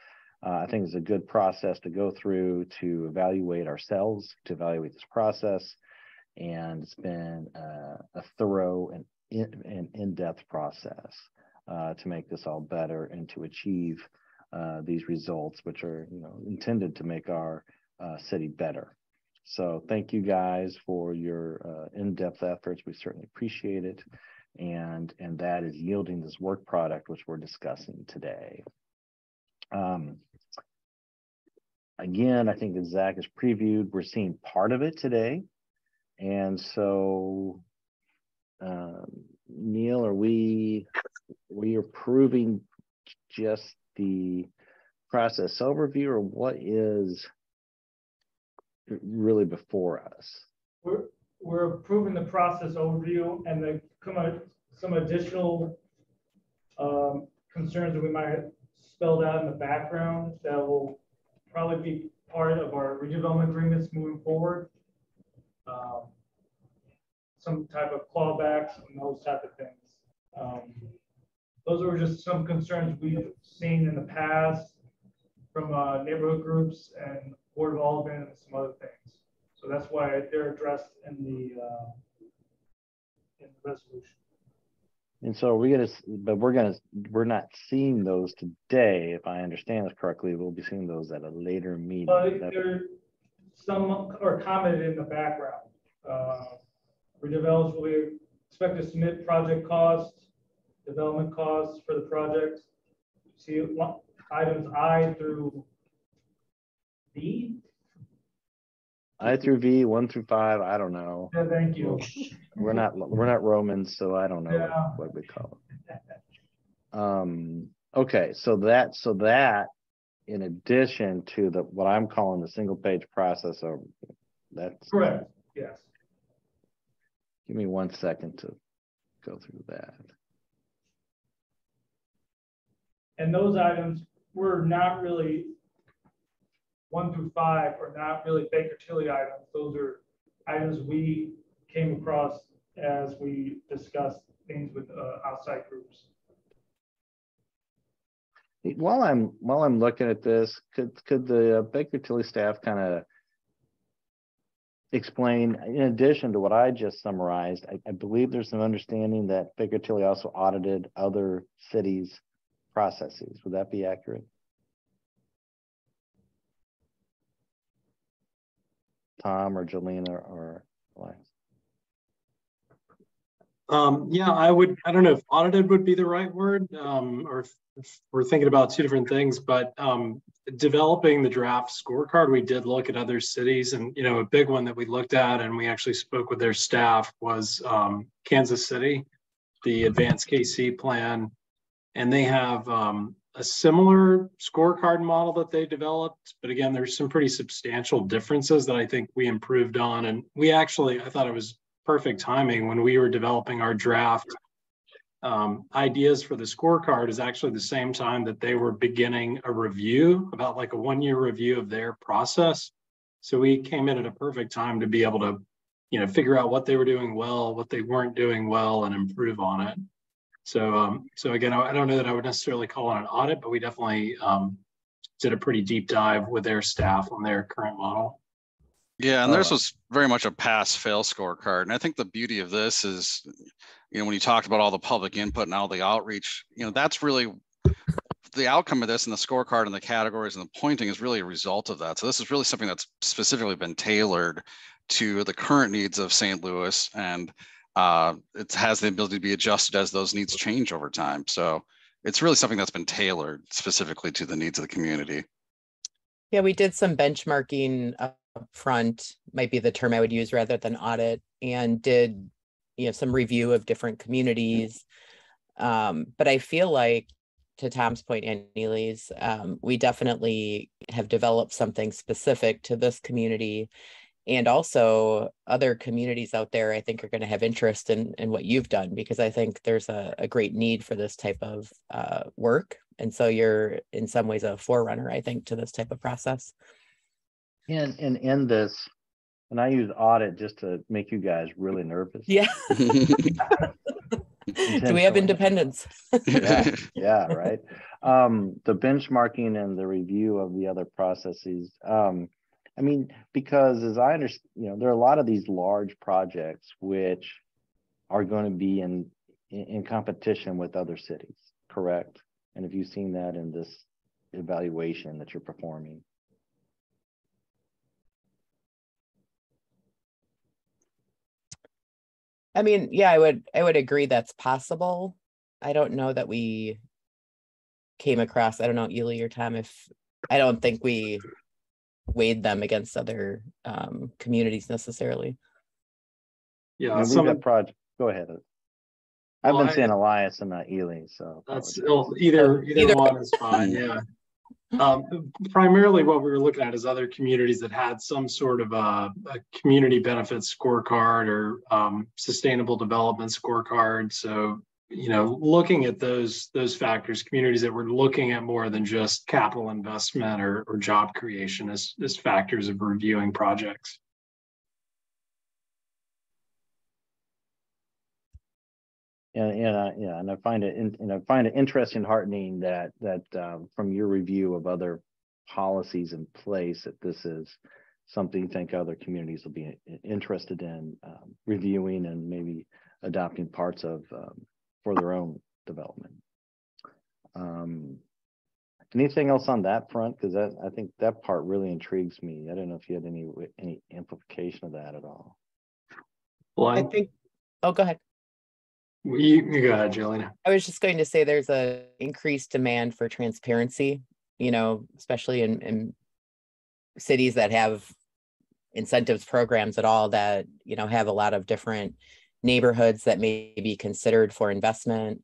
I think it's a good process to go through to evaluate ourselves, to evaluate this process. And it's been a thorough and in-depth process to make this all better and to achieve these results, which are intended to make our city better. So thank you guys for your in-depth efforts. We certainly appreciate it. And that is yielding this work product, which we're discussing today. Again, I think as Zach has previewed, we're seeing part of it today. And so, Neil, are we approving just the process overview, or what is really before us? We're approving the process overview and some additional concerns that we might have spelled out in the background that will probably be part of our redevelopment agreements moving forward. Some type of clawbacks and those type of things. Those were just some concerns we've seen in the past from neighborhood groups and Board of Alderman and some other things. So that's why they're addressed in the resolution. And so we're not seeing those today, if I understand this correctly. We'll be seeing those at a later meeting. Some are commented in the background. Redevelopers will expect to submit project costs, development costs for the projects. See items I through V. I through V, 1 through 5. I don't know. Yeah, thank you. We're not Romans, so I don't know Yeah. what we call it. Okay, so that in addition to what I'm calling the single page process, or that's correct. Yes. Give me 1 second to go through that. And those items were not really 1 through 5 are not really Baker Tilly items. Those are items we came across as we discussed things with outside groups. While I'm looking at this, could the Baker Tilly staff kind of explain, in addition to what I just summarized, I believe there's some understanding that Baker Tilly also audited other cities' processes. Would that be accurate? Tom or Jolena or Elias? Yeah, I don't know if audited would be the right word, or if we're thinking about two different things, but developing the draft scorecard, we did look at other cities, and a big one that we looked at and we actually spoke with their staff was Kansas City, the advanced KC plan, and they have a similar scorecard model that they developed, but again, there's some pretty substantial differences that I think we improved on, and I thought it was perfect timing when we were developing our draft ideas for the scorecard is actually the same time that they were beginning a review, about like a 1-year review of their process. So we came in at a perfect time to be able to, figure out what they were doing well, what they weren't doing well, and improve on it. So again, I don't know that I would necessarily call it an audit, but we definitely did a pretty deep dive with their staff on their current model. Yeah, and theirs was very much a pass-fail scorecard. And I think the beauty of this is, when you talked about all the public input and all the outreach, that's really the outcome of this, and the scorecard and the categories and the pointing is really a result of that. So this is really something that's specifically been tailored to the current needs of St. Louis, and it has the ability to be adjusted as those needs change over time. So it's really something that's been tailored specifically to the needs of the community. Yeah, we did some benchmarking up front, might be the term I would use rather than audit, and did some review of different communities. But I feel like, to Tom's point and Neely's, we definitely have developed something specific to this community, and also other communities out there I think are going to have interest in what you've done, because I think there's a great need for this type of work. And so you're in some ways a forerunner, I think, to this type of process. And in this, and I use audit just to make you guys really nervous. Yeah. Do we have independence? yeah, right. The benchmarking and the review of the other processes. Because as I understand, there are a lot of these large projects which are going to be in competition with other cities, correct? And have you seen that in this evaluation that you're performing? Yeah, I would agree that's possible. I don't know that we came across, I don't know, Ely or Tom, I don't think we weighed them against other communities necessarily. Yeah, go ahead. I've been saying Elias and not Ely, so that's either one is fine. Yeah. Primarily what we were looking at is other communities that had some sort of a community benefits scorecard or sustainable development scorecard. So, looking at those factors, communities that were looking at more than just capital investment or job creation as factors of reviewing projects. And I find it interesting, heartening that from your review of other policies in place, that this is something you think other communities will be interested in reviewing and maybe adopting parts of for their own development. Anything else on that front? Because I think that part really intrigues me. I don't know if you had any amplification of that at all. Well, I think, oh, go ahead. You go ahead, Jelena. I was just going to say there's a increased demand for transparency, you know, especially in cities that have incentives programs at all that, you know, have a lot of different neighborhoods that may be considered for investment.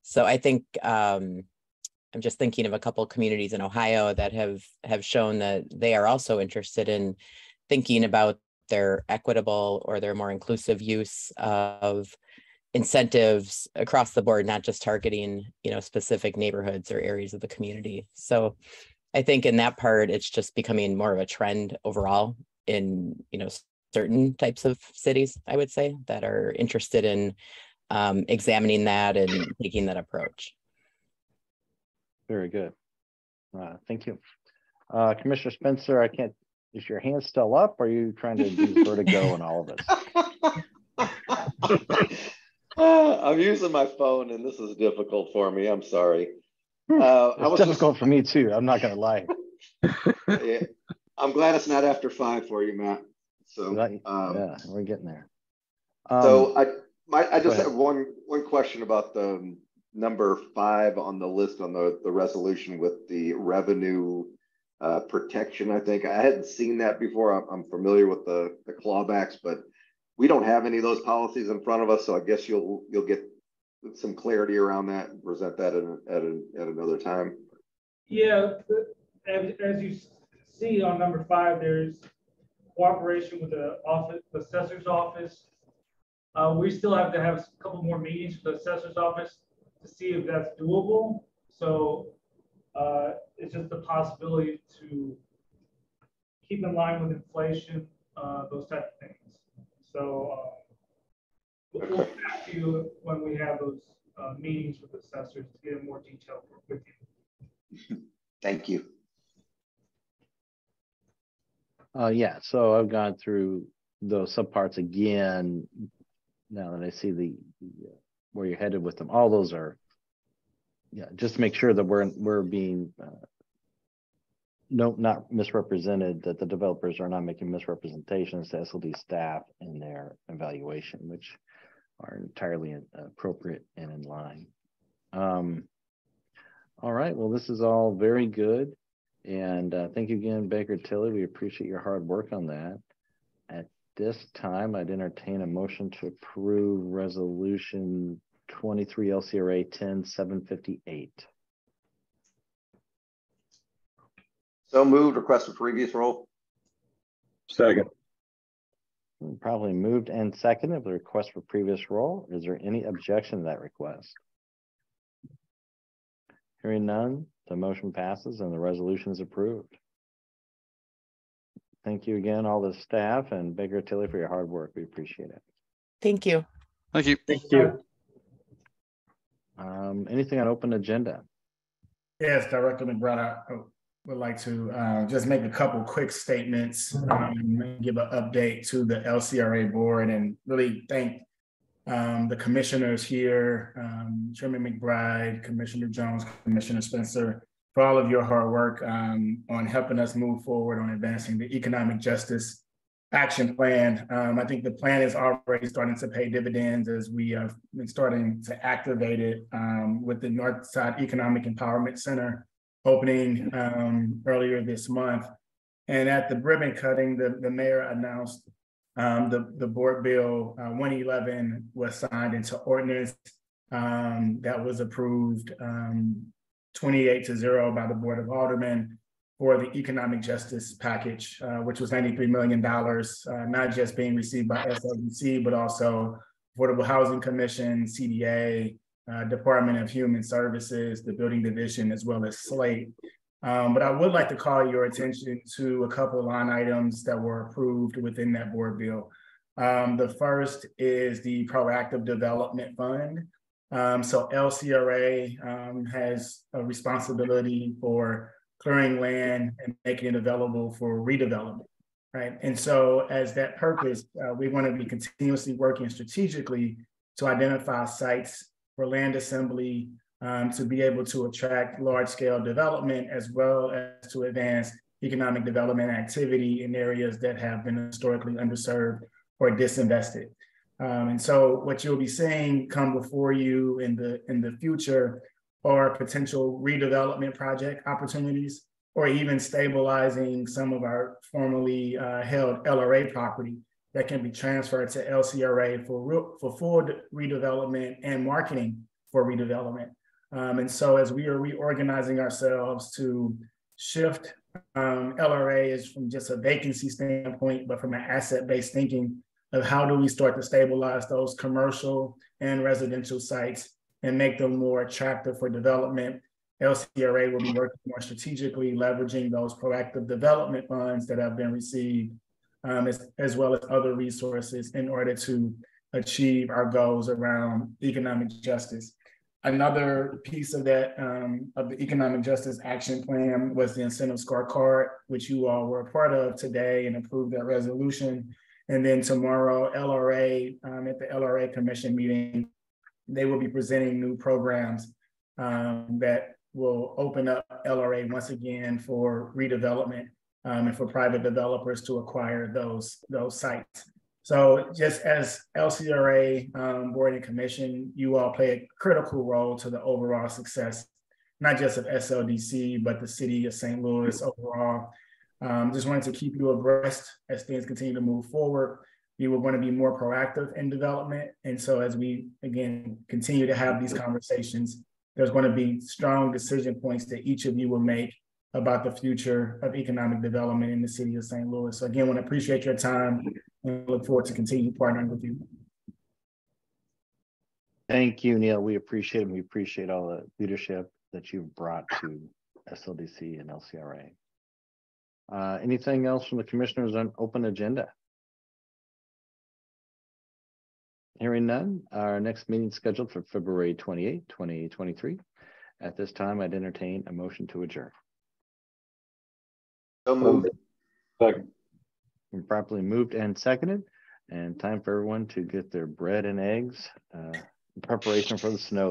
So I think I'm just thinking of a couple of communities in Ohio that have shown that they are also interested in thinking about their equitable or their more inclusive use of incentives across the board, not just targeting, you know, specific neighborhoods or areas of the community. So I think in that part, it's just becoming more of a trend overall in, you know, certain types of cities, I would say, that are interested in examining that and taking that approach. Very good. Thank you. Commissioner Spencer, I can't, is your hand still up? Or are you trying to do vertigo and all of us? I'm using my phone and this is difficult for me. I'm sorry. It's difficult for me too. I'm not going to lie. Yeah, I'm glad it's not after 5 for you, Matt. So yeah, we're getting there. So I just have one question about the number 5 on the list on the resolution with the revenue protection. I think I hadn't seen that before. I'm familiar with the clawbacks, but we don't have any of those policies in front of us. So I guess you'll get some clarity around that and present that at another time. Yeah, as you see on number 5, there's cooperation with the assessor's office. We still have to have a couple more meetings with the assessor's office to see if that's doable. So it's just a possibility to keep in line with inflation, those type of things. So we'll ask you when we have those meetings with assessors to get in more detail with you. Thank you. Yeah, so I've gone through those subparts again. Now that I see the where you're headed with them, all those are, yeah, just to make sure that we're being not misrepresented, that the developers are not making misrepresentations to SLD staff in their evaluation, which are entirely appropriate and in line. All right, well, this is all very good. And thank you again, Baker Tilly. We appreciate your hard work on that. At this time, I'd entertain a motion to approve resolution 23 LCRA 10758. So moved. Request for previous roll. Second. Probably moved and seconded. The request for previous roll. Is there any objection to that request? Hearing none, the motion passes and the resolution is approved. Thank you again, all the staff and Baker Tilly, for your hard work. We appreciate it. Thank you. Thank you. Thank you. Anything on open agenda? Yes, Director McBride, I would like to just make a couple quick statements and give an update to the LCRA board and really thank the commissioners here, Chairman McBride, Commissioner Jones, Commissioner Spencer, for all of your hard work on helping us move forward on advancing the economic justice action plan. I think the plan is already starting to pay dividends as we have been starting to activate it with the Northside Economic Empowerment Center opening earlier this month. And at the ribbon cutting, the mayor announced the board bill 111 was signed into ordinance that was approved 28-0 by the Board of Aldermen for the economic justice package, which was $93 million, not just being received by SLDC, but also Affordable Housing Commission, CDA, Department of Human Services, the Building Division, as well as Slate. But I would like to call your attention to a couple of line items that were approved within that board bill. The first is the Proactive Development Fund. So LCRA has a responsibility for clearing land and making it available for redevelopment. right? And so as that purpose, we want to be continuously working strategically to identify sites for land assembly, to be able to attract large-scale development, as well as to advance economic development activity in areas that have been historically underserved or disinvested. And so what you'll be seeing come before you in the future are potential redevelopment project opportunities, or even stabilizing some of our formerly held LRA property that can be transferred to LCRA for full redevelopment and marketing for redevelopment. And so as we are reorganizing ourselves to shift LRA is from just a vacancy standpoint, but from an asset-based thinking of how do we start to stabilize those commercial and residential sites and make them more attractive for development. LCRA will be working more strategically, leveraging those proactive development funds that have been received, as well as other resources in order to achieve our goals around economic justice. Another piece of that, of the economic justice action plan, was the incentive scorecard, which you all were a part of today and approved that resolution. And then tomorrow, LRA, at the LRA Commission meeting, they will be presenting new programs that will open up LRA once again for redevelopment and for private developers to acquire those sites. So just as LCRA board and commission, you all play a critical role to the overall success, not just of SLDC, but the city of St. Louis overall. Just wanted to keep you abreast as things continue to move forward. We will want to be more proactive in development. And so as we, again, continue to have these conversations, there's going to be strong decision points that each of you will make about the future of economic development in the city of St. Louis. So again, I want to appreciate your time and look forward to continue partnering with you. Thank you, Neil. We appreciate it. We appreciate all the leadership that you've brought to SLDC and LCRA. Anything else from the commissioners on open agenda? Hearing none, our next meeting is scheduled for February 28, 2023. At this time, I'd entertain a motion to adjourn. So moved. Second. Properly moved and seconded, and time for everyone to get their bread and eggs in preparation for the snow.